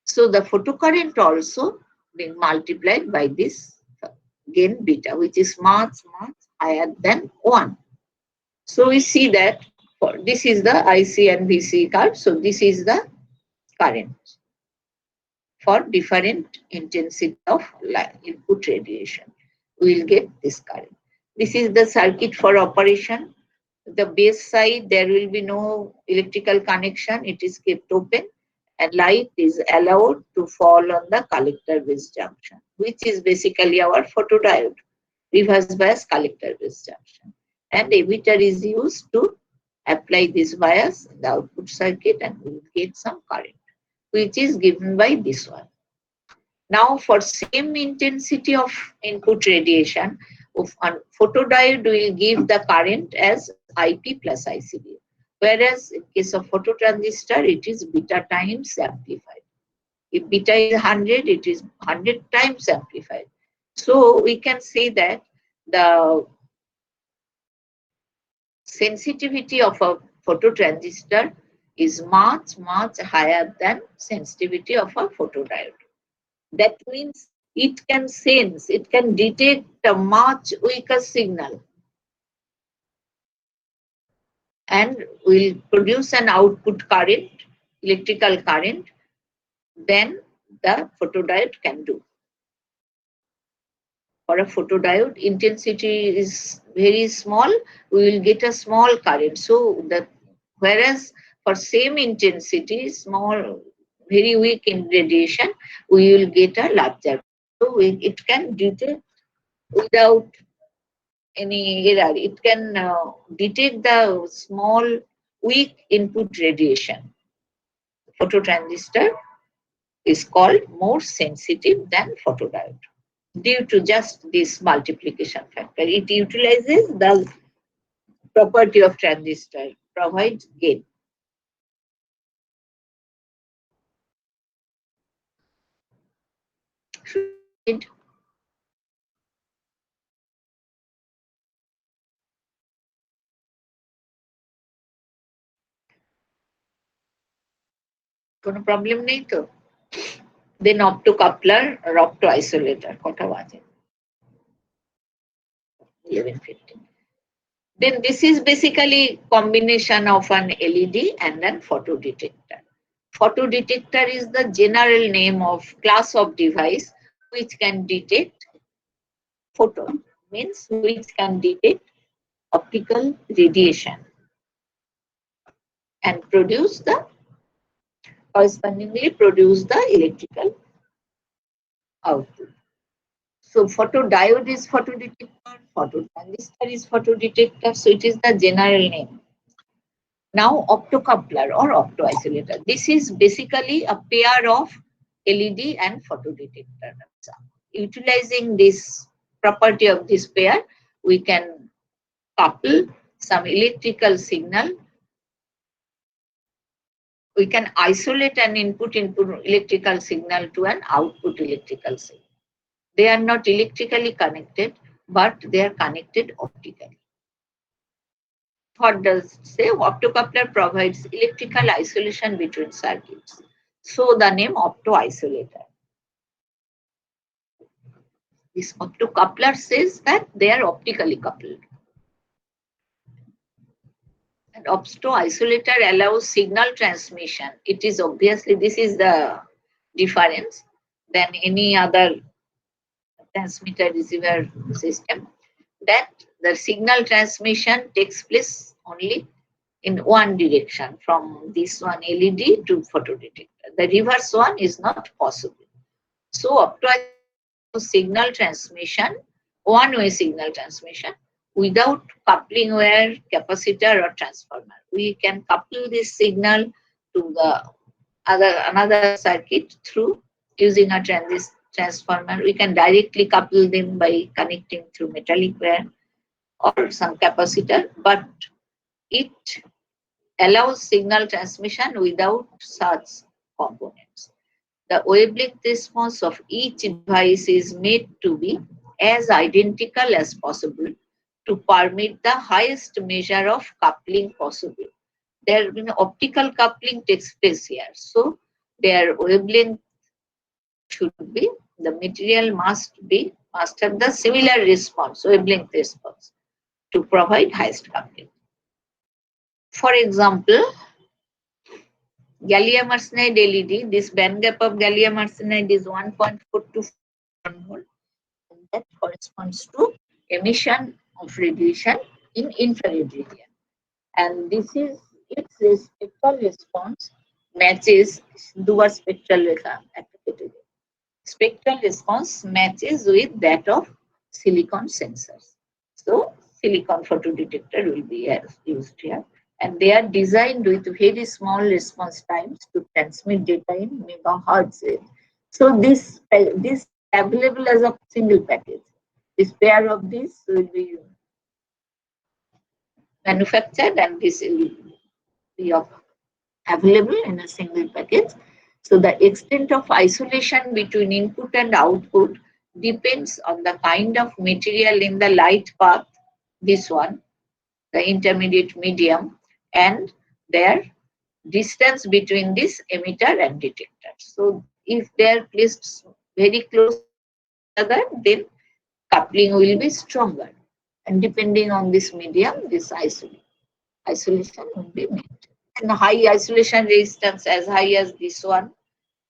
So the photocurrent also being multiplied by this gain beta, which is much higher than 1. So we see that this is the IC and VC curve. So this is the current for different intensity of input radiation. We will get this current. This is the circuit for operation. The base side, there will be no electrical connection. It is kept open, and light is allowed to fall on the collector base junction, which is basically our photodiode, reverse bias collector base junction. And emitter is used to apply this bias in the output circuit, and we will get some current, which is given by this one. Now for same intensity of input radiation, photodiode will give the current as IP plus ICB. Whereas in case of phototransistor, it is beta times amplified. If beta is 100, it is 100 times amplified. So we can say that the sensitivity of a phototransistor is much higher than sensitivity of a photodiode. That means it can sense, it can detect a much weaker signal and will produce an output current, electrical current, than the photodiode can do. For a photodiode, intensity is very small, we will get a small current. So whereas for same intensity, small, very weak in radiation, we will get a larger. So it can detect without any error. It can detect the small, weak input radiation. Phototransistor is called more sensitive than photodiode due to just this multiplication factor. It utilizes the property of transistor, provides gain. কোনো problem নেই তো? Then optocoupler or optoisolator, কটা বাজে? 11:15. Then this is basically combination of an LED and an photodetector. Photodetector is the general name of class of device which can detect photon, means which can detect optical radiation and correspondingly produce the electrical output. So photodiode is photodetector, phototransistor is photodetector, so it is the general name. Now optocoupler or optoisolator. This is basically a pair of LED and photodetector. Utilizing this property of this pair, we can couple some electrical signal. We can isolate an input electrical signal to an output electrical signal. They are not electrically connected, but they are connected optically. What does say? Optocoupler provides electrical isolation between circuits. So the name optoisolator. This optocoupler says that they are optically coupled. And optoisolator allows signal transmission. It is obviously, this is the difference than any other transmitter receiver system, that the signal transmission takes place only in one direction, from this one LED to photodetector. The reverse one is not possible. So optoisolator signal transmission, one-way signal transmission, without coupling wire, capacitor or transformer. We can couple this signal to the another circuit through using a transformer. We can directly couple them by connecting through metallic wire or some capacitor, but it allows signal transmission without such components. The wavelength response of each device is made to be as identical as possible to permit the highest measure of coupling possible. Their optical coupling takes place here, so their wavelength should be, the material must have the similar response, wavelength response, to provide highest coupling. For example, gallium arsenide LED, this band gap of gallium arsenide is 1.4 to 1 volt, and that corresponds to emission of radiation in infrared region. And this is its spectral response matches dual spectral rekha. Spectral response matches with that of silicon sensors. So silicon photodetector will be used here. And they are designed with very small response times to transmit data in megahertz range. So this available as a single package. This pair of this will be manufactured, and this will be available in a single package. So the extent of isolation between input and output depends on the kind of material in the light path, this one, the intermediate medium, and their distance between this emitter and detector. So if they are placed very close to each other, then coupling will be stronger. And depending on this medium, this isolation will be made. And high isolation resistance as high as this one,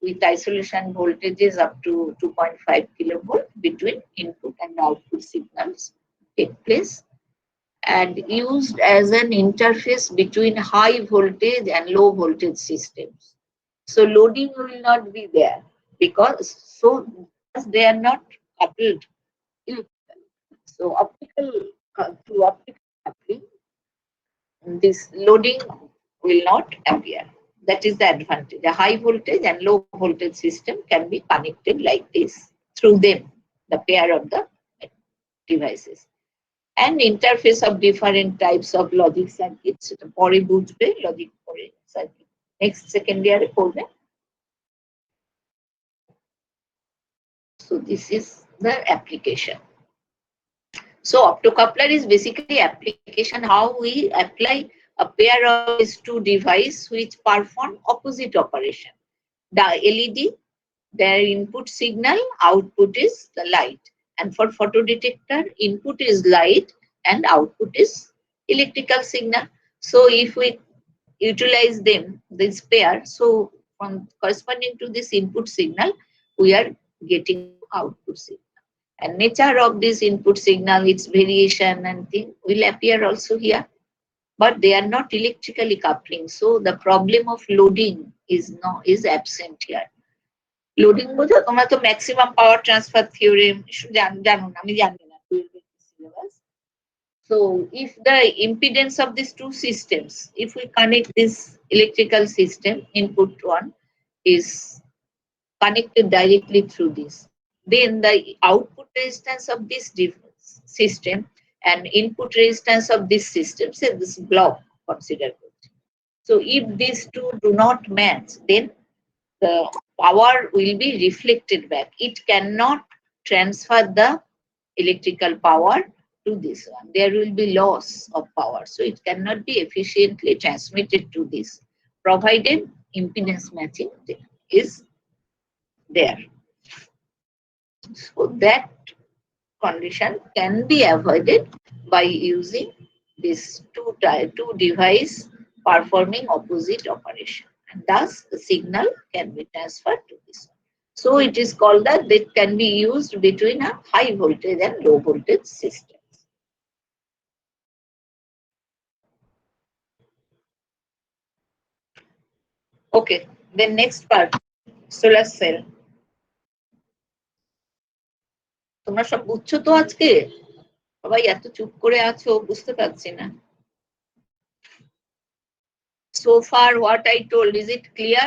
with isolation voltages up to 2.5 kilovolt between input and output signals take place, and used as an interface between high voltage and low voltage systems. So loading will not be there because they are not coupled. So through optical coupling, this loading will not appear. That is the advantage. A high voltage and low voltage system can be connected like this through them, the pair of the devices. And interface of different types of logic circuits. পরে বুঝবে logic circuit. Next second year পড়বে. So this is the application. So optocoupler is basically application how we apply a pair of these two devices which perform opposite operation. The LED, their input signal, output is the light. And for photodetector, input is light and output is electrical signal. So if we utilize them, this pair, so from corresponding to this input signal, we are getting output signal. And nature of this input signal, its variation and thing will appear also here. But they are not electrically coupling. So the problem of loading is absent here. Loading বোঝো তোমরা তো maximum power transfer theorem জানো না, আমি জানি না syllabus. So if the impedance of these two systems, if we connect this electrical system, input one is connected directly through this, then the output resistance of this system and input resistance of this system, say this block consider. So if these two do not match, then the power will be reflected back. It cannot transfer the electrical power to this one. There will be loss of power. So it cannot be efficiently transmitted to this, provided impedance matching is there. So that condition can be avoided by using this two device performing opposite operation. And thus the signal can be transferred to this one. So it is called that can be used between a high voltage and low voltage system. Okay, then next part, solar cell. তোমরা সব বুঝছো তো আজকে? সবাই এত চুপ করে আছো, বুঝতে পারছি না। So far what I told, is it clear?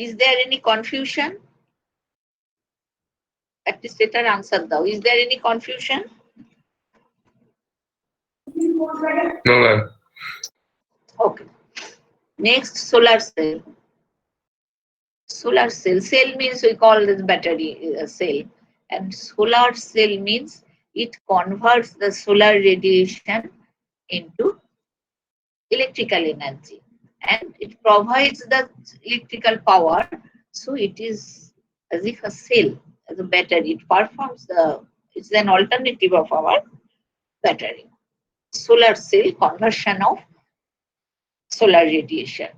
Is there any confusion? At least এটার answer দাও. Is there any confusion? No, ma'am. Okay. Next, solar cell. Solar cell. Cell means we call this battery cell. And solar cell means it converts the solar radiation into electrical energy. And it provides the electrical power. So it is as if a cell, as a battery. It performs it's an alternative of our battery. Solar cell conversion of solar radiation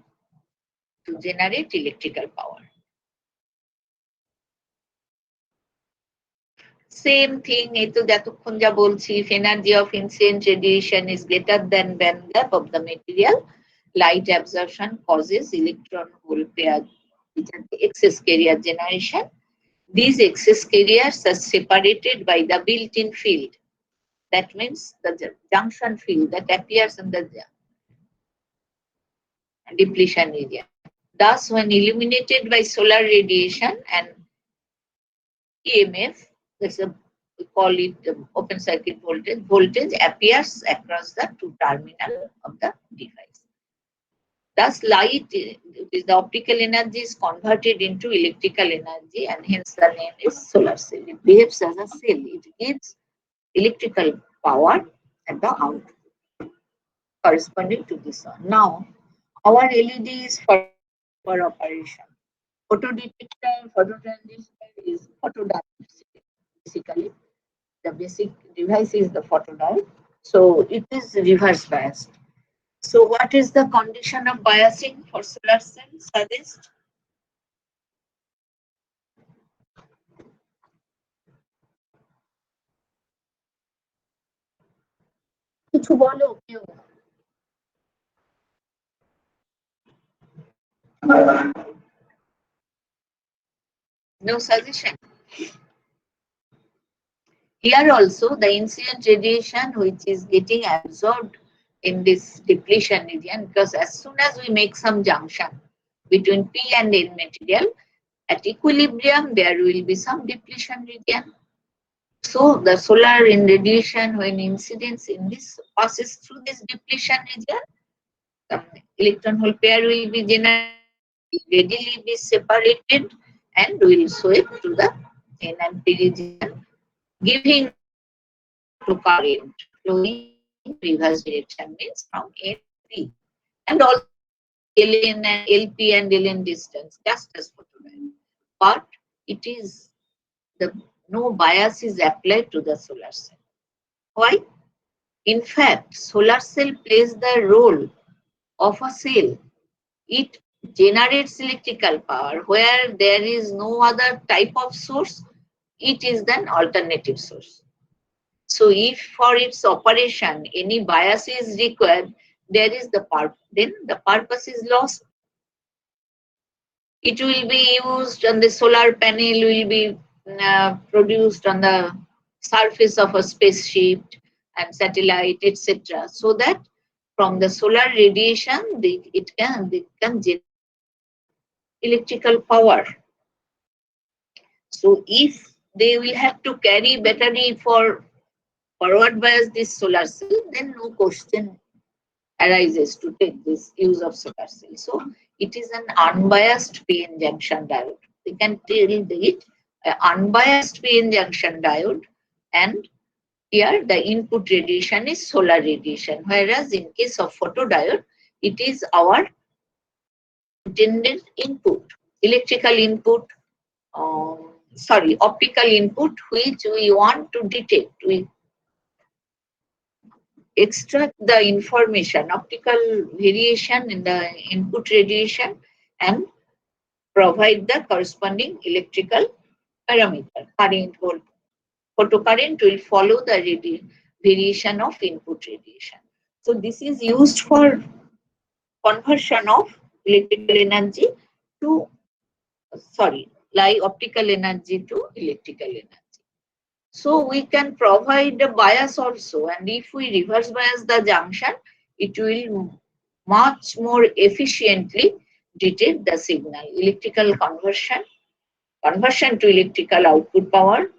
to generate electrical power. Same thing, eto jatokhon ja bolchi, if energy of incident radiation is greater than band gap of the material, light absorption causes electron hole pair, which are the excess carrier generation. These excess carriers are separated by the built-in field. That means the junction field that appears in the depletion area. Thus, when illuminated by solar radiation and EMF, we call it open circuit voltage appears across the two terminals of the device. Thus, light, is the optical energy, is converted into electrical energy, and hence the name is solar cell. It behaves as a cell. It gives electrical power at the output corresponding to this one. Now, our LED is for operation. Photo detector, photo transistor is photodiode. Basically, the basic device is the photodiode. So it is reverse biased. So what is the condition of biasing for solar cell? Suggest? কিছু বলো কেউ। No suggestion. Here also the incident radiation which is getting absorbed in this depletion region, because as soon as we make some junction between P and N material, at equilibrium there will be some depletion region. So the solar radiation, when incidence in this passes through this depletion region, the electron hole pair will be readily be separated and will sweep to the N and P region, giving to current flowing in reverse direction, means from N to P, and also LN and LP and LN distance, just as photodiode. But it is no bias is applied to the solar cell. Why? In fact, solar cell plays the role of a cell. It generates electrical power where there is no other type of source. It is an alternative source. So if for its operation any bias is required, there is the then the purpose is lost. It will be used on the solar panel, will be produced on the surface of a spaceship and satellite, etc. So that from the solar radiation, it can generate electrical power. So if they will have to carry battery for forward bias this solar cell, then no question arises to take this use of solar cell. So it is an unbiased PN junction diode. We can tell it unbiased PN junction diode, and here the input radiation is solar radiation, whereas in case of photodiode, it is our intended input, electrical input, optical input, which we want to detect. We extract the information, optical variation in the input radiation, and provide the corresponding electrical parameter. Current volt, photocurrent will follow the variation of input radiation. So this is used for conversion of electrical energy to, optical energy to electrical energy. So we can provide a bias also, and if we reverse bias the junction, it will much more efficiently detect the signal. Electrical conversion to electrical output power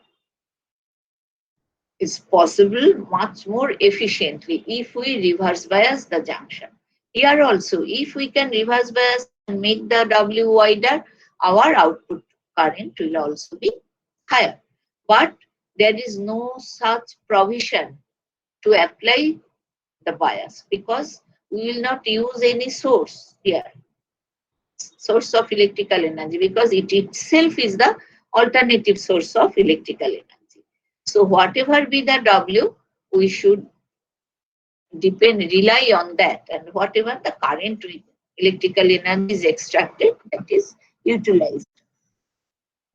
is possible much more efficiently if we reverse bias the junction. Here also, if we can reverse bias and make the W wider, our output current will also be higher. But there is no such provision to apply the bias, because we will not use any source here, source of electrical energy, because it itself is the alternative source of electrical energy. So whatever be the W, we should rely on that, and whatever the current with electrical energy is extracted, that is utilized.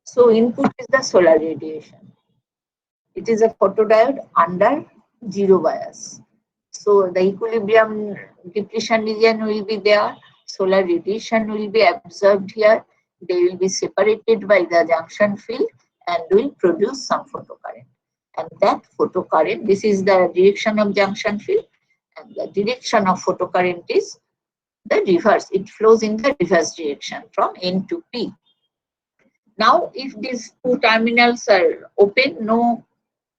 So input is the solar radiation. It is a photodiode under zero bias. So the equilibrium depletion region will be there. Solar radiation will be absorbed here. They will be separated by the junction field and will produce some photocurrent. And that photocurrent, this is the direction of junction field, and the direction of photocurrent is the reverse. It flows in the reverse direction from N to P. Now, if these two terminals are open, no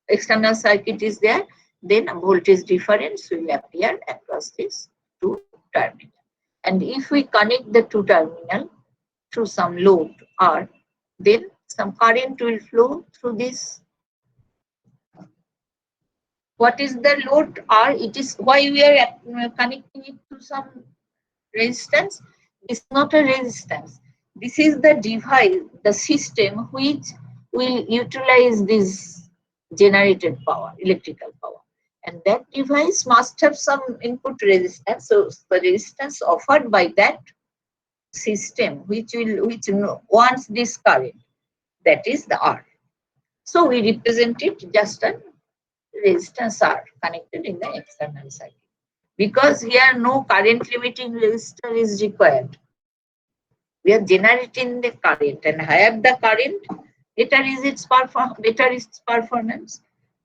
external circuit is there, then a voltage difference will appear across these two terminals. And if we connect the two terminals through some load R, then some current will flow through this. What is the load R? It is why we are connecting it to some resistance. This is not a resistance. This is the device, the system which will utilize this generated power, electrical power. And that device must have some input resistance. So the resistance offered by that system which wants this current, that is the R. So we represent it just a resistance R connected in the external circuit. Because here no current limiting resistor is required. We are generating the current, and higher the current, better is its performance.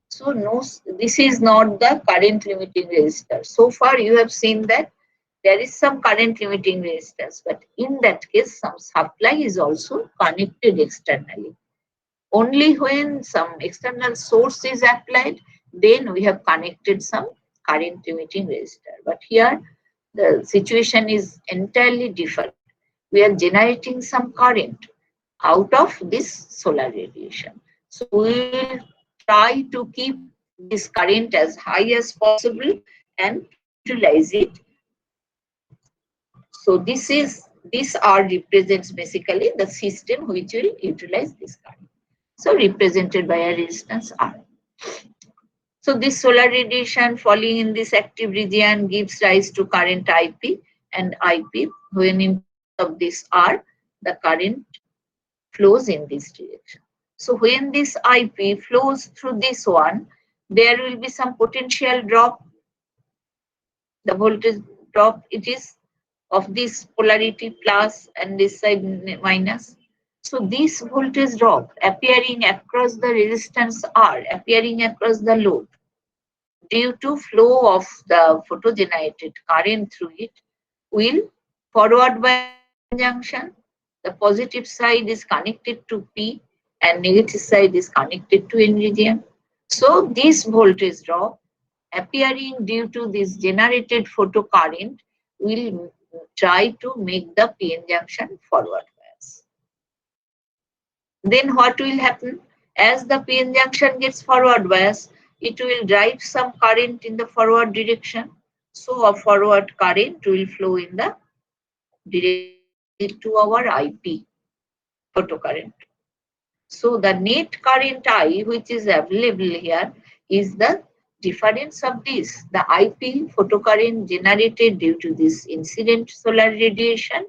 So no, this is not the current limiting resistor. So far you have seen that there is some current limiting resistance, but in that case some supply is also connected externally. Only when some external source is applied, then we have connected some current limiting resistor. But here the situation is entirely different. We are generating some current out of this solar radiation. So we will try to keep this current as high as possible and utilize it. So this R represents basically the system which will utilize this current. So represented by a resistance R. So this solar radiation falling in this active region gives rise to current IP, and IP, when in of this R, the current flows in this direction. So when this IP flows through this one, there will be some potential drop. The voltage drop it is of this polarity plus and this side minus. So this voltage drop appearing across the resistance R, appearing across the load, due to flow of the photogenerated current through it, will forward bias junction. The positive side is connected to P and negative side is connected to N region. So this voltage drop appearing due to this generated photocurrent will try to make the PN junction forward bias. Then what will happen? As the PN junction gets forward bias, it will drive some current in the forward direction. So a forward current will flow in the direction to our IP photocurrent. So the net current I which is available here is the difference of this, the IP photocurrent generated due to this incident solar radiation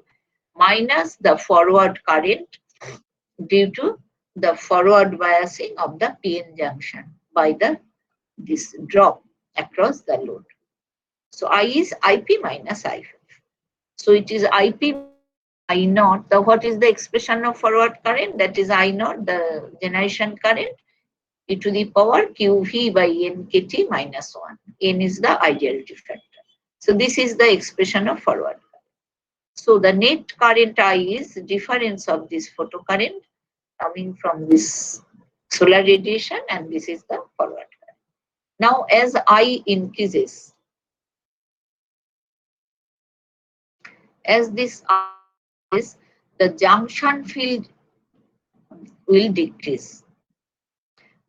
minus the forward current due to the forward biasing of the PN junction by this drop across the load. So I is IP minus I5. So it is IP I naught. What is the expression of forward current? That is I naught, the generation current, e to the power QV by NKT minus 1. N is the ideality factor. So this is the expression of forward current. So the net current I is difference of this photocurrent coming from this solar radiation, and this is the forward current. Now as I increases, as this I is, the junction field will decrease,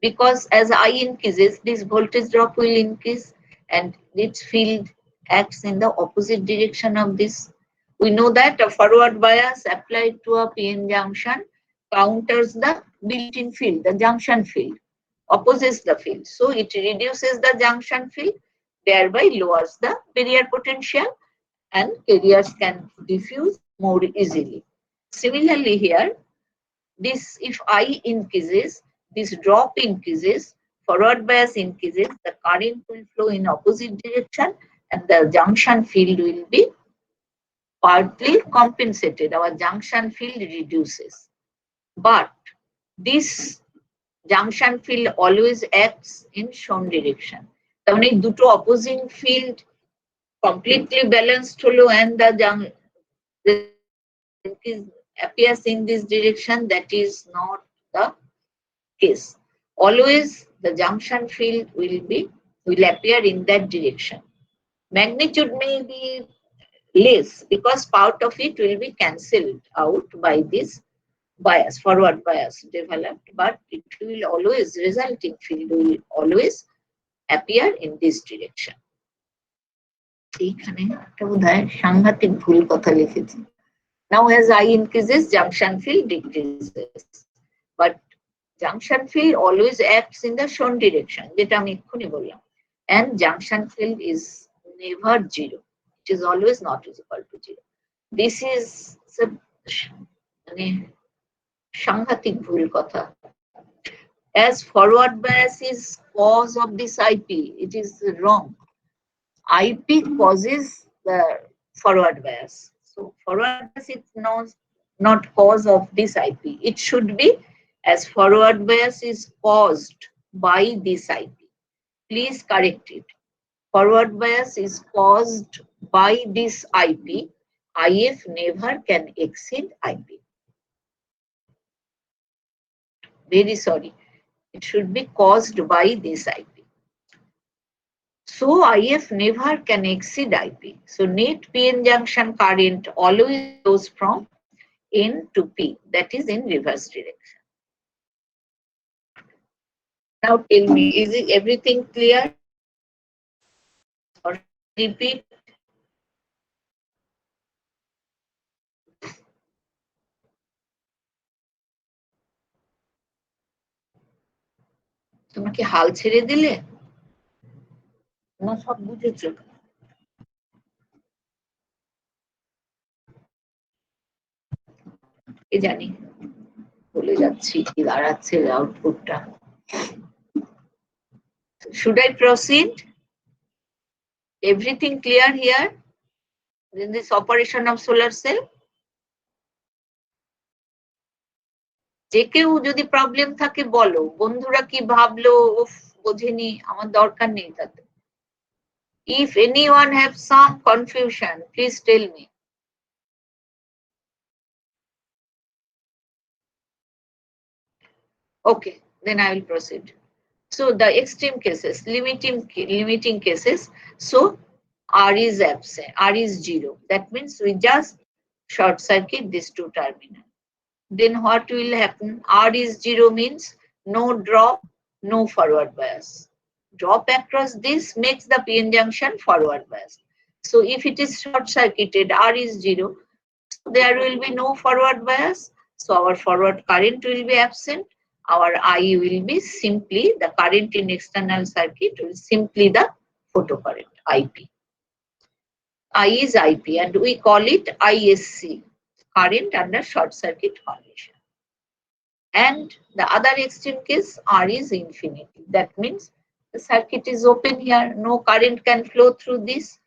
because as I increases, this voltage drop will increase and its field acts in the opposite direction of this. We know that a forward bias applied to a PN junction counters the built-in field, the junction field, opposes the field. So it reduces the junction field, thereby lowers the barrier potential and carriers can diffuse more easily. Similarly here, this if I increases, this drop increases, forward bias increases, the current will flow in opposite direction and the junction field will be partly compensated. Our junction field reduces. But this junction field always acts in shown direction. তার মানে দুটো opposing field completely balanced holo and the appears in this direction, that is not the case. Always the junction field will appear in that direction. Magnitude may be less because part of it will be cancelled out by this bias, forward bias developed, but it will always, resulting field will always appear in this direction. এইখানে একটা বোধহয় সাংঘাতিক ভুল কথা লিখেছি। Now as I increases, junction field decreases, but junction field always acts in the shown direction, যেটা আমি এক্ষুনি বললাম, and junction field is never zero. It is always not equal to zero. This is মানে সাংঘাতিক ভুল কথা. As forward bias is cause of this IP, it is wrong. IP causes the forward bias. So forward bias is not cause of this IP. It should be as forward bias is caused by this IP. Please correct it. Forward bias is caused by this IP. IF never can exceed IP. Very sorry. It should be caused by this IP. So IF never can exceed IP. So net PN junction current always goes from N to P, that is in reverse direction. Now tell me, is it everything clear? Or repeat? তোমরা কি হাল ছেড়ে দিলে না সব বুঝেছো? এ জানি বলে যাচ্ছি কি দাঁড়াচ্ছে আউটপুটটা। Should I proceed? Everything clear here? in this operation of solar cell? যে কেউ যদি প্রবলেম থাকে বলো, বন্ধুরা কি ভাবলো, উফ বোঝেনি, আমার দরকার নেই তাতে। If anyone have some confusion, please tell me. Okay, then I will proceed. So the extreme cases, limiting cases, so R is absent, R is 0. That means we just short circuit these two terminals. Then what will happen? R is 0 means no drop, no forward bias. Drop across this makes the PN junction forward bias. So if it is short circuited, R is 0, so there will be no forward bias. So our forward current will be absent. Our I will be simply the current in external circuit will simply the photocurrent, IP. I is IP and we call it ISC, current under short circuit condition. And the other extreme case, R is infinity. That means the circuit is open here, no current can flow through this.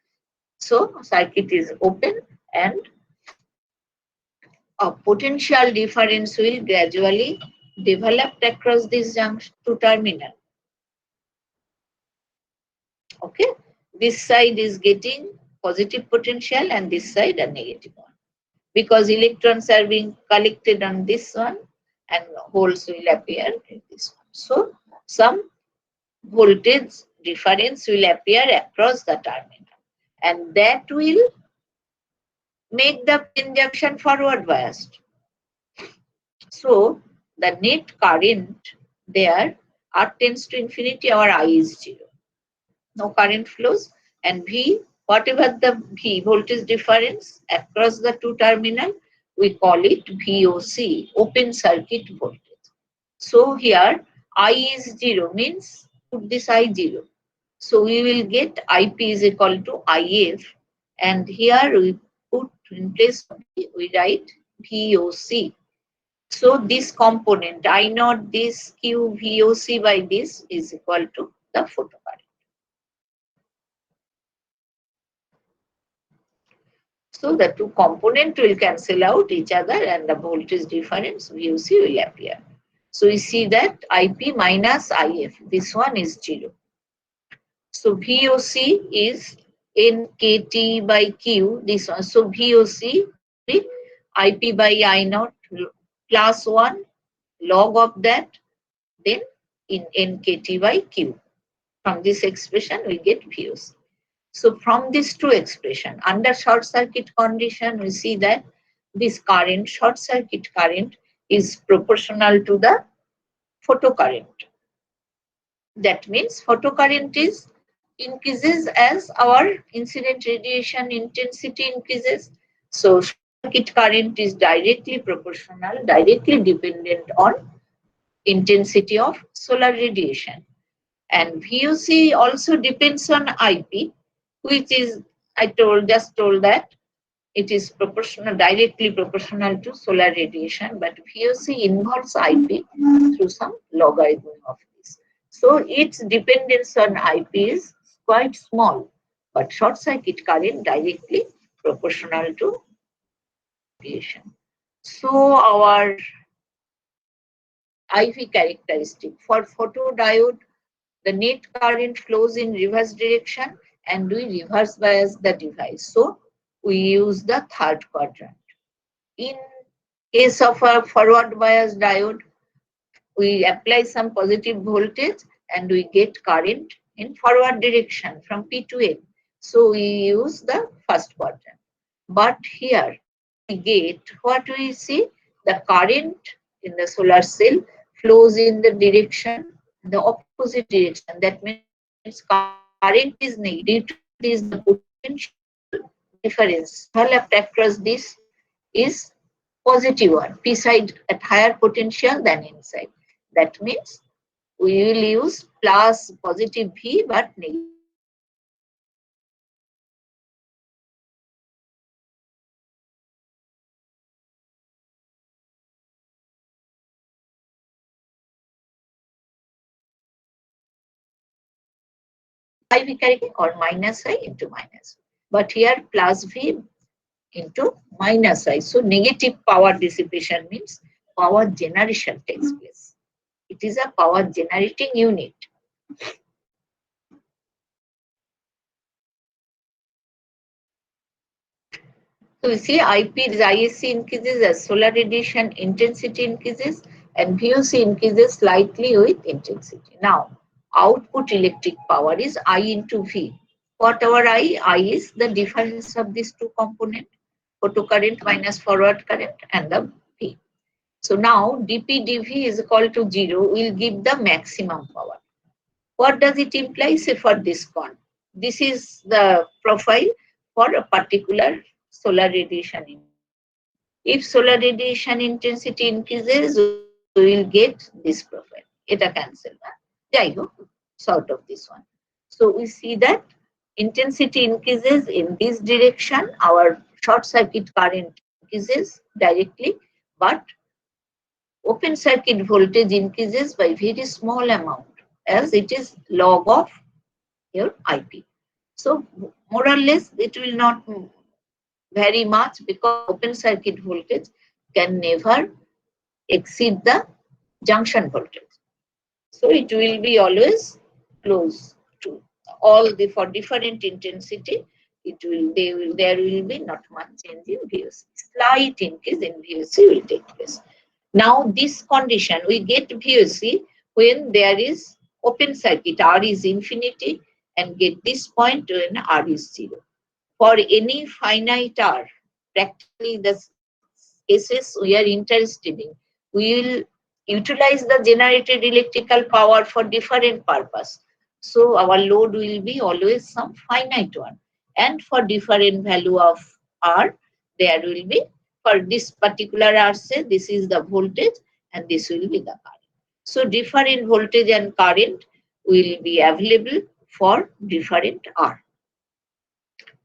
So circuit is open and a potential difference will gradually develop across this junction to terminal. Okay, this side is getting positive potential and this side a negative one, because electrons are being collected on this one and holes will appear in this one. So some voltage difference will appear across the terminal and that will make the PN junction forward biased. So the net current there, R tends to infinity, our I is 0. No current flows, and V, whatever the V, voltage difference across the two terminal, we call it VOC, open circuit voltage. So here I is 0 means put this I 0. So we will get IP is equal to IF, and here we put in place of V, we write VOC. So this component I naught this Q VOC by this is equal to the photocurrent. So the two components will cancel out each other and the voltage difference VOC will appear. So we see that IP minus IF, this one is 0. So VOC is NKT by Q, this one. So VOC IP by I naught plus 1 log of that, then in NKT by Q. From this expression we get VOC. So from these two expressions, under short circuit condition, we see that this current, short circuit current, is proportional to the photocurrent. That means photocurrent is increases as our incident radiation intensity increases. So circuit current is directly proportional, directly dependent on intensity of solar radiation. And VOC also depends on IP, which is, I just told that it is proportional, directly proportional to solar radiation, but VOC involves IP through some logarithm of this. So its dependence on IP is quite small, but short circuit current directly proportional to radiation. So our IV characteristic for photodiode, the net current flows in reverse direction and we reverse bias the device. So we use the third quadrant. In case of a forward bias diode, we apply some positive voltage and we get current in forward direction from P to N. So we use the first quadrant. But here we get what we see, the current in the solar cell flows in the direction, the opposite direction. That means current is negative. This the potential difference developed across this is positive one, P side at higher potential than inside. That means we will use plus positive V but negative. IV carrying or minus I into minus. But here plus V into minus I. So negative power dissipation means power generation takes place. It is a power generating unit. So you see IP is ISC increases as solar radiation intensity increases and VOC increases slightly with intensity. Now output electric power is I into V. Whatever I is the difference of these two components, photocurrent minus forward current and the V. So now dP dV is equal to 0 will give the maximum power. What does it imply? Say for this con. This is the profile for a particular solar radiation. If solar radiation intensity increases, we will get this profile. Eta cancel. Jai ho, sort of this one. So we see that intensity increases in this direction, our short circuit current increases directly, but open circuit voltage increases by very small amount as it is log of your IP. So more or less it will not vary much because open circuit voltage can never exceed the junction voltage. So it will be always close to all the for different intensity. There will be not much change in VOC. Slight increase in VOC will take place. Now this condition we get VOC when there is open circuit R is infinity and get this point when R is 0. For any finite R, practically the cases we are interested in, we will utilize the generated electrical power for different purpose. So our load will be always some finite one. And for different value of R, there will be, for this particular R, say this is the voltage and this will be the current. So different voltage and current will be available for different R.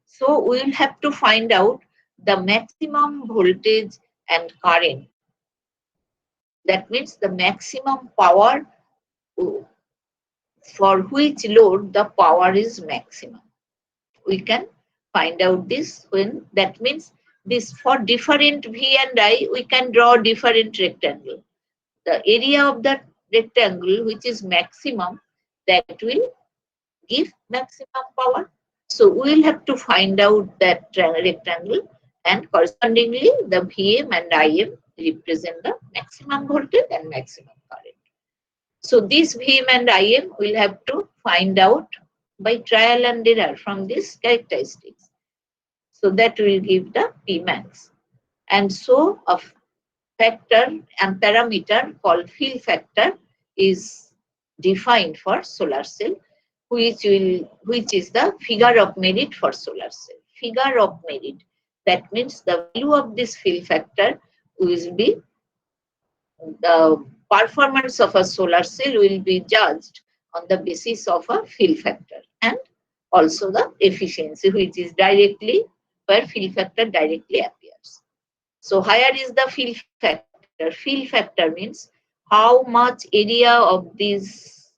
So we will have to find out the maximum voltage and current. That means the maximum power for which load the power is maximum. We can find out this when, that means this for different V and I, we can draw different rectangle. The area of the rectangle which is maximum, that will give maximum power. So we will have to find out that rectangle and correspondingly the VM and IM represent the maximum voltage and maximum current. So this VM and IM will have to find out by trial and error from these characteristics. So that will give the Pmax. And so a factor and parameter called fill factor is defined for solar cell, which is the figure of merit for solar cell. Figure of merit. That means the value of this fill factor will be the performance of a solar cell will be judged on the basis of a fill factor and also the efficiency, which is directly where fill factor directly appears. So higher is the fill factor. Fill factor means how much area of this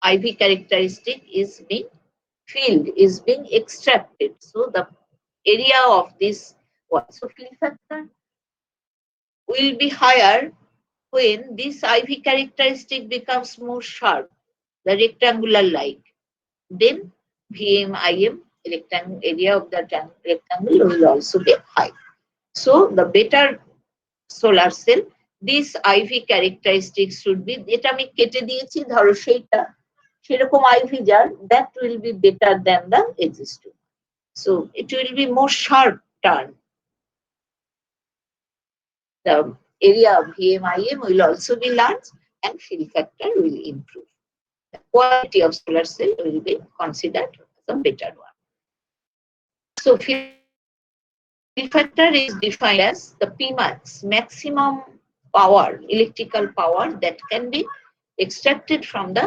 IV characteristic is being filled, is being extracted. So the area of this one. So fill factor will be higher when this IV characteristic becomes more sharp, the rectangular like. Then VM, IM, rectangle area of the rectangle will also be high. So the better solar cell, this IV characteristics should be, এটা আমি কেটে দিয়েছি ধরো সেইটা সেরকম IV যার, that will be better than the existing. So it will be more sharp turn. The area of VM, IM will also be large and fill factor will improve. The quality of solar cell will be considered as a better one. So fill factor is defined as the Pmax, maximum power, electrical power that can be extracted from the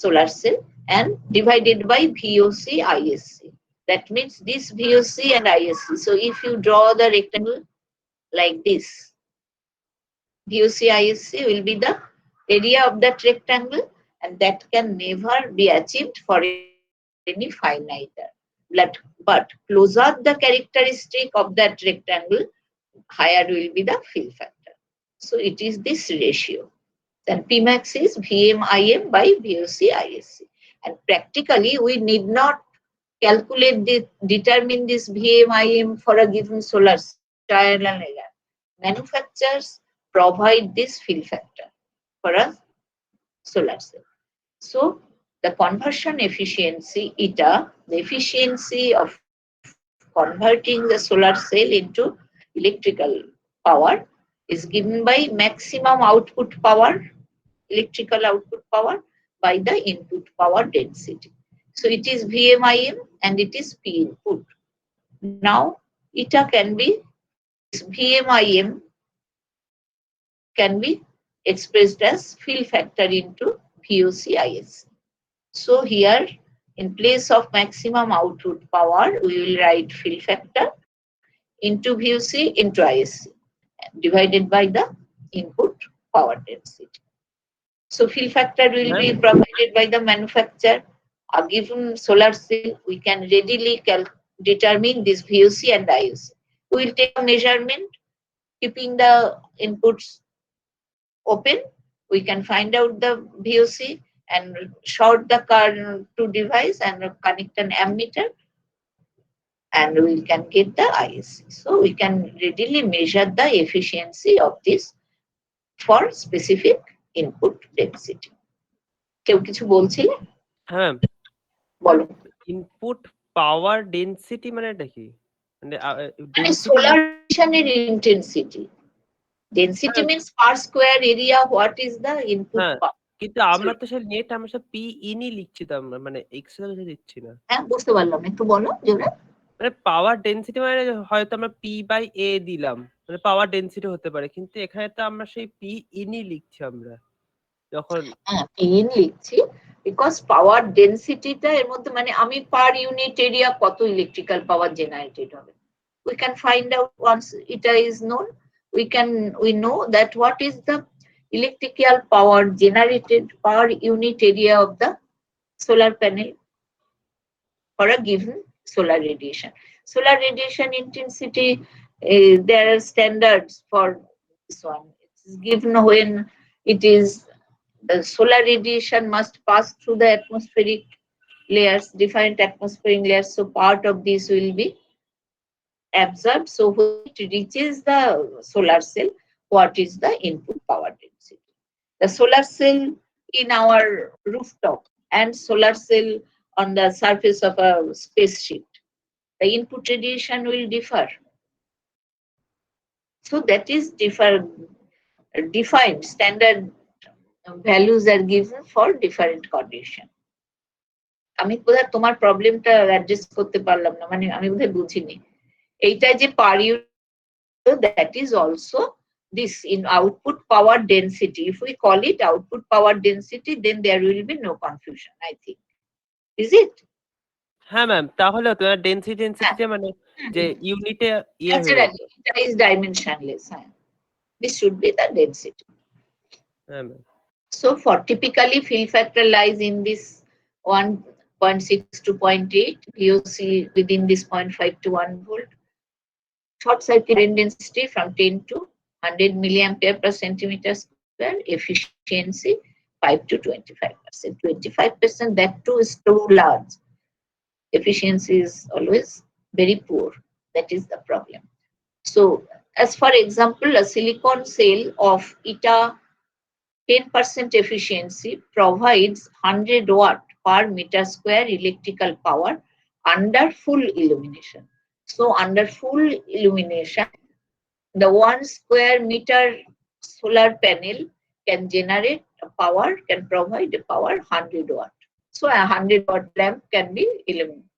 solar cell and divided by VOC ISC. That means this VOC and ISC. So if you draw the rectangle like this, VOC ISC will be the area of that rectangle and that can never be achieved for any finite. but closer the characteristic of that rectangle, higher will be the fill factor. So it is this ratio. Then Pmax is VMIM by VOC ISC. And practically, we need not determine this VMIM for a given solar trial and error. Manufacturers provide this fill factor for a solar cell. So the conversion efficiency, eta, the efficiency of converting the solar cell into electrical power is given by maximum output power, electrical output power, by the input power density. So it is VMIM and it is P input. Now eta can be, VMIM can be expressed as fill factor into VOC ISC. So here, in place of maximum output power, we will write fill factor into VOC into ISC divided by the input power density. So fill factor will be provided by the manufacturer. A given solar cell, we can readily determine this VOC and ISC. We will take a measurement, keeping the inputs open. We can find out the VOC and short the current to device and connect an ammeter, and we can get the ISC. So we can readily measure the efficiency of this for specific input density. কেউ কিছু বলছিলে? হ্যাঁ, বলো। Input পাওয়ার density মানে এটা কি? মানে solar radiation intensity. Density means per square area. What is the input power? কিন্তু আমরা তো সেই নেট আমরা সব পি ইনই লিখছি, তো আমরা মানে এক্সেল দিচ্ছি না। হ্যাঁ, বুঝতে পারলাম, একটু বলো জোরে। মানে পাওয়ার ডেনসিটি মানে হয়তো আমরা পি বাই এ দিলাম, মানে পাওয়ার ডেনসিটি হতে পারে, কিন্তু এখানে তো আমরা সেই পি ইনই লিখছি আমরা যখন পি ইন লিখছি, বিকজ পাওয়ার ডেনসিটিটা এর মধ্যে মানে আমি পার ইউনিট এরিয়া কত ইলেকট্রিক্যাল পাওয়ার জেনারেটেড হবে। We can find out once eta is known. We know that what is the electrical power generated per unit area of the solar panel for a given solar radiation. Solar radiation intensity, there are standards for this one. It is given when it is the solar radiation must pass through the atmospheric layers, different atmospheric layers. So part of this will be absorbed. So when it reaches the solar cell, what is the input power density? The solar cell in our rooftop and solar cell on the surface of a spaceship, the input radiation will differ. So that is defined standard values are given for different condition. আমি বোধহয় তোমার প্রবলেমটা address করতে পারলাম না, মানে আমি বোধহয় বুঝিনি। এইটা যে per unit, that is also this in output power density. If we call it output power density, then there will be no confusion, I think. Is it? হ্যাঁ ম্যাম, তাহলে তো ডেনসিটি মানে যে ইউনিটে ইয়ে হয়ে Naturally, it is dimensionless. This should be the density. হ্যাঁ ma'am. So for typically fill factor lies in this 1.6 to 0.8, VOC within this 0.5 to 1 volt. Short circuit density from 10 to 100 milliampere per centimeter square, efficiency 5 to 25%. 25%, that too is too large. Efficiency is always very poor. That is the problem. So as for example, a silicon cell of eta 10% efficiency provides 100 watt per meter square electrical power under full illumination. So under full illumination, the 1 square meter solar panel can generate a power, can provide a power 100 watt. So a 100 watt lamp can be illuminated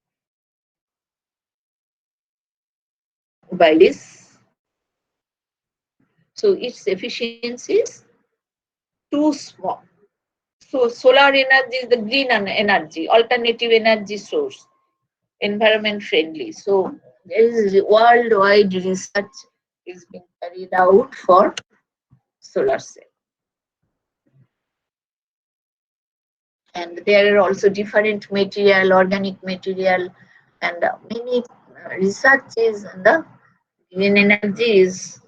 by this. So its efficiency is too small. So solar energy is the green energy, alternative energy source, environment friendly. So there is worldwide research is being carried out for solar cell. And there are also different material, organic material and many research is the green energy is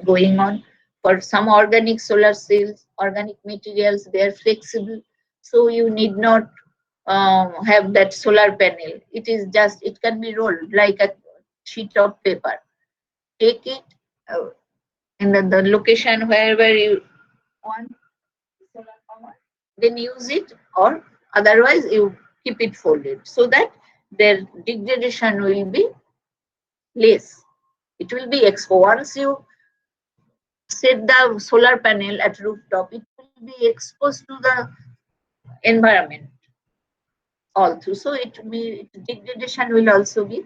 going on. For some organic solar cells, organic materials, they are flexible, so you need not have that solar panel. It is just, it can be rolled like a sheet of paper. Take it in the location wherever you want solar power, then use it, or otherwise you keep it folded so that their degradation will be less. It will be once you set the solar panel at rooftop, it will be exposed to the environment all through. So degradation will also be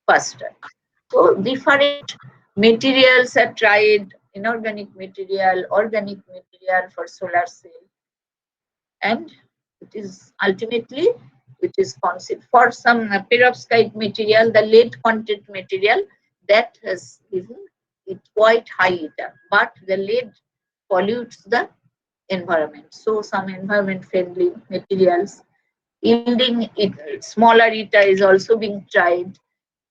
faster. So different materials are tried, inorganic material, organic material for solar cell, and it is ultimately it is conceived for some perovskite material, the lead content material that has given it quite high ETA, but the lead pollutes the environment. So some environment friendly materials yielding it, smaller ETA is also being tried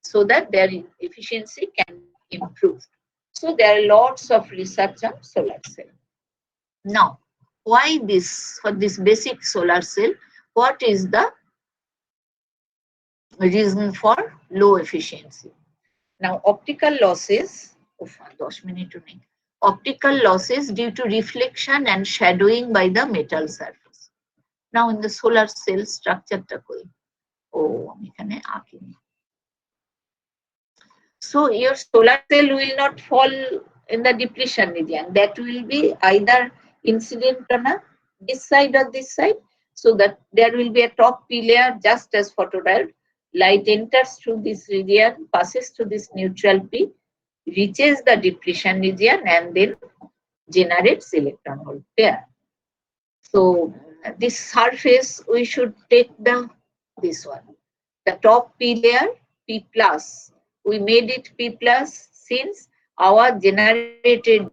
so that their efficiency can improve. So there are lots of research on solar cell. Now, why this, for this basic solar cell, what is the reason for low efficiency? Now, optical losses, optical losses due to reflection and shadowing by the metal surface. Now, in the solar cell structure, so your solar cell will not fall in the depletion region. That will be either incident on this side or this side, so that there will be a top P layer, just as photodiode. Light enters through this region, passes through this neutral P, reaches the depletion region, and then generates electron hole pair. So this surface, we should take this one, the top P layer, P plus. We made it P plus since our generated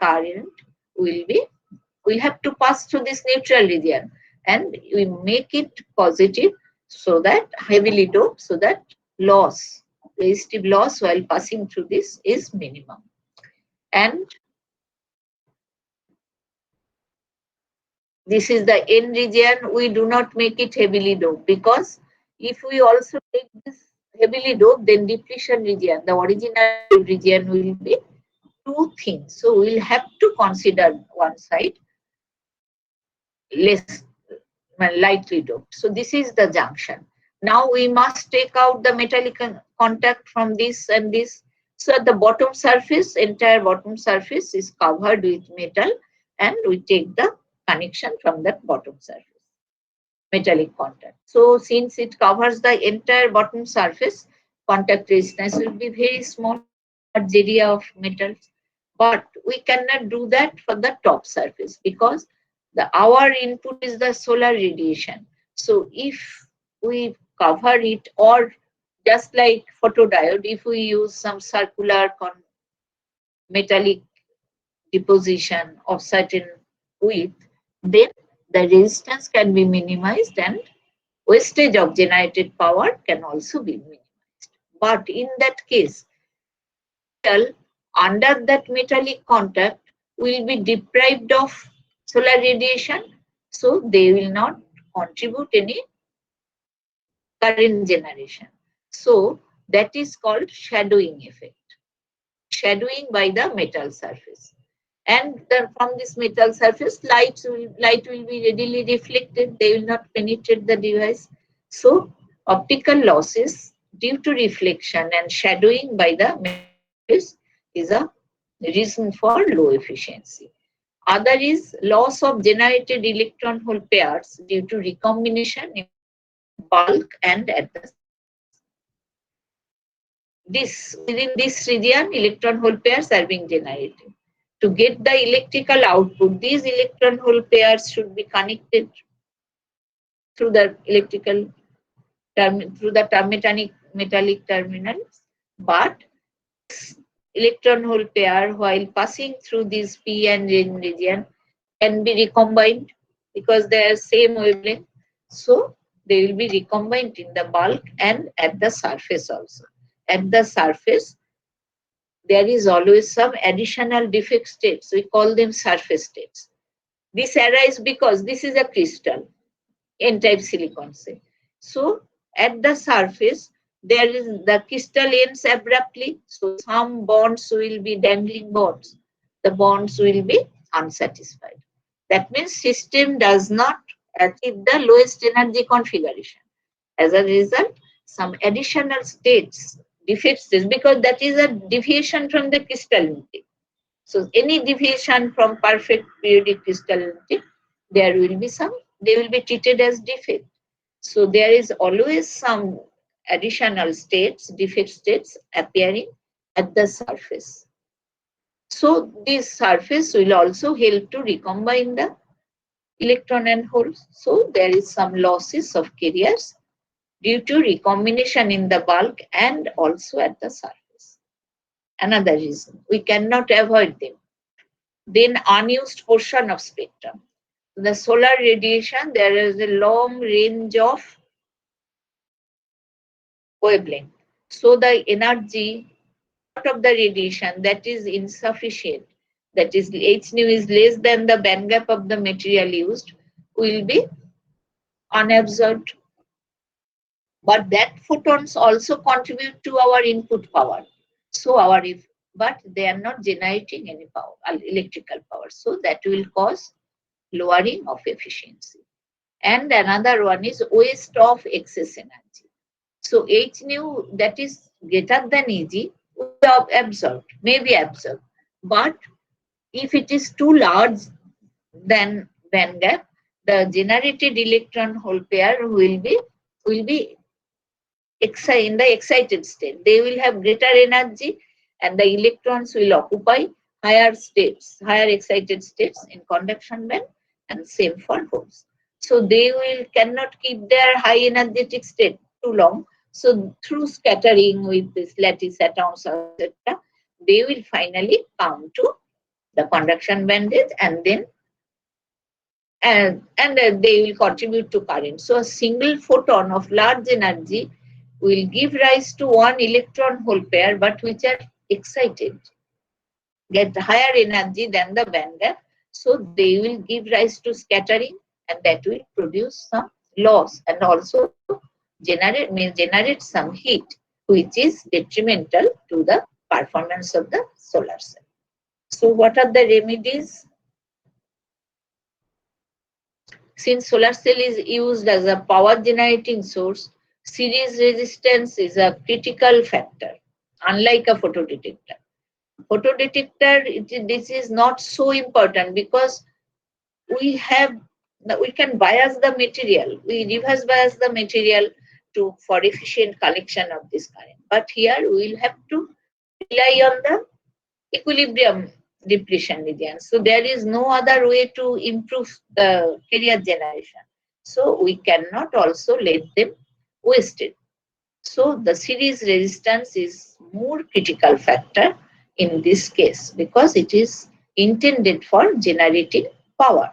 current will have to pass through this neutral region, and we make it positive so that heavily doped, so that loss, resistive loss while passing through this is minimum. And this is the N region. We do not make it heavily doped, because if we also take this heavily doped, then depletion region, the original region will be too thin. So we'll have to consider one side less lightly doped. So this is the junction. Now we must take out the metallic contact from this and this. So at the bottom surface, entire bottom surface is covered with metal, and we take the connection from that bottom surface, metallic contact. So since it covers the entire bottom surface, contact resistance will be very small, large area of metals. But we cannot do that for the top surface, because our input is the solar radiation. So if we cover it, or just like photodiode, if we use some circular metallic deposition of certain width, then the resistance can be minimized and wastage of generated power can also be minimized. But in that case, under that metallic contact will be deprived of solar radiation, so they will not contribute any current generation. So that is called shadowing effect, shadowing by the metal surface. And from this metal surface, light will be readily reflected. They will not penetrate the device. So optical losses due to reflection and shadowing by the metal is a reason for low efficiency. Other is loss of generated electron hole pairs due to recombination in bulk and at the within this region, electron hole pairs are being generated. To get the electrical output, these electron hole pairs should be connected through the electrical through the metallic terminals, but electron hole pair, while passing through this P and N region, can be recombined because they are same wavelength. So they will be recombined in the bulk and at the surface also. At the surface, there is always some additional defect states. We call them surface states. This arises because this is a crystal, N-type silicon say. So at the surface, there is the crystal ends abruptly. So some bonds will be dangling bonds. The bonds will be unsatisfied. That means system does not achieve the lowest energy configuration. As a result, some additional states, defect states, because that is a deviation from the crystallinity. So any deviation from perfect periodic crystallinity, there will be some, they will be treated as defect. So there is always some additional states, defect states appearing at the surface. So this surface will also help to recombine the electron and holes. So there is some losses of carriers due to recombination in the bulk and also at the surface. Another reason, we cannot avoid them. Then unused portion of spectrum. The solar radiation, there is a long range of wavelength. So the energy out of the radiation that is insufficient, that is h nu is less than the band gap of the material used, will be unabsorbed. But that photons also contribute to our input power. So but they are not generating any power, electrical power. So that will cause lowering of efficiency. And another one is waste of excess energy. So h nu that is greater than Eg will be absorbed, may be absorbed. But if it is too large than band gap, the generated electron hole pair will be in the excited state. They will have greater energy and the electrons will occupy higher states, higher excited states in conduction band, and same for holes. So they cannot keep their high energetic state too long. So through scattering with this lattice atoms, etc., they will finally come to the conduction bandage and then they will contribute to current. So a single photon of large energy will give rise to one electron hole pair, but which are excited, get higher energy than the band gap. So they will give rise to scattering, and that will produce some loss and also generate some heat, which is detrimental to the performance of the solar cell. So what are the remedies? Since solar cell is used as a power generating source, series resistance is a critical factor, unlike a photodetector. Photodetector, this is not so important because we can bias the material, we reverse bias the material for efficient collection of this current. But here we will have to rely on the equilibrium depletion region. So there is no other way to improve the carrier generation. So we cannot also let them waste it. So the series resistance is more critical factor in this case because it is intended for generating power.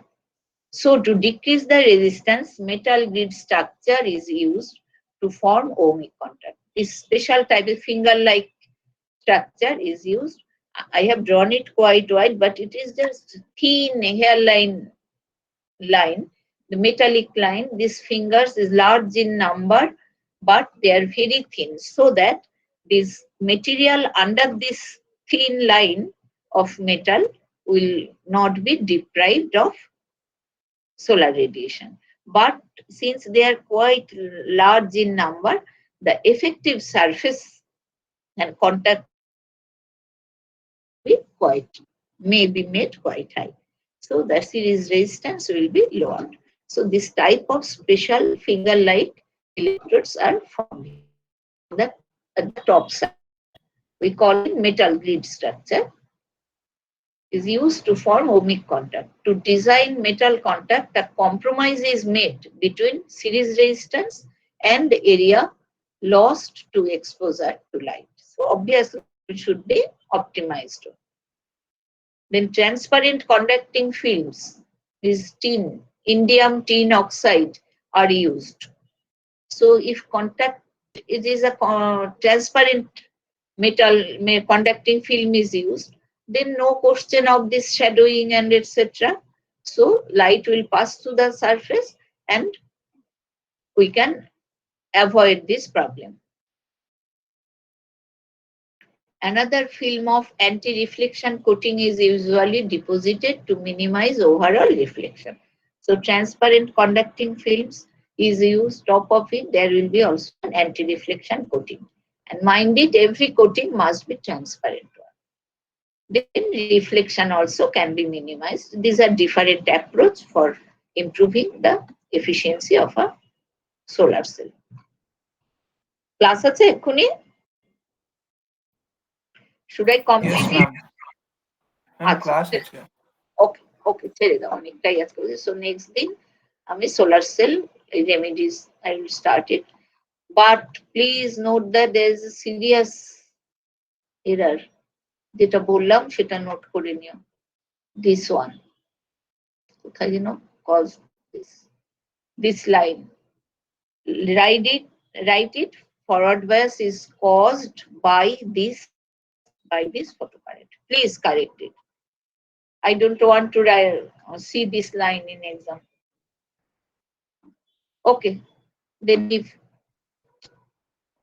So to decrease the resistance, metal grid structure is used to form ohmic contact. This special type of finger-like structure is used. I have drawn it quite wide, but it is just thin hairline line, the metallic line. These fingers is large in number, but they are very thin, so that this material under this thin line of metal will not be deprived of solar radiation. But since they are quite large in number, the effective surface and contact may be made quite high. So the series resistance will be lowered. So this type of special finger-like electrodes are formed at the top side. We call it metal grid structure. Is used to form ohmic contact. To design metal contact, a compromise is made between series resistance and the area lost to exposure to light. So obviously it should be optimized. Then transparent conducting films, this tin, indium tin oxide, are used. So if contact, it is a transparent metal conducting film is used, then no question of this shadowing and etc. So light will pass through the surface and we can avoid this problem. Another film of anti-reflection coating is usually deposited to minimize overall reflection. So transparent conducting films is used. Top of it, there will be also an anti-reflection coating. And mind it, every coating must be transparent. Then reflection also can be minimized. These are different approach for improving the efficiency of a solar cell. Class আছে এক্ষুনি? Should I complete Yes, it? ma'am. Ma'am, আচ্ছা, class আছে। ওকে ওকে ছেড়ে দাও, অনেকটাই আজকে। So next দিন আমি solar cell remedies I will start it, but please note that there is a serious error, যেটা বললাম সেটা নোট করে নিও। দিস ওয়ান কোথায় যেন cause this line, write it, forward bias is caused by this photocurrent. Please correct it. I don't want to see this line in exam. Okay, then if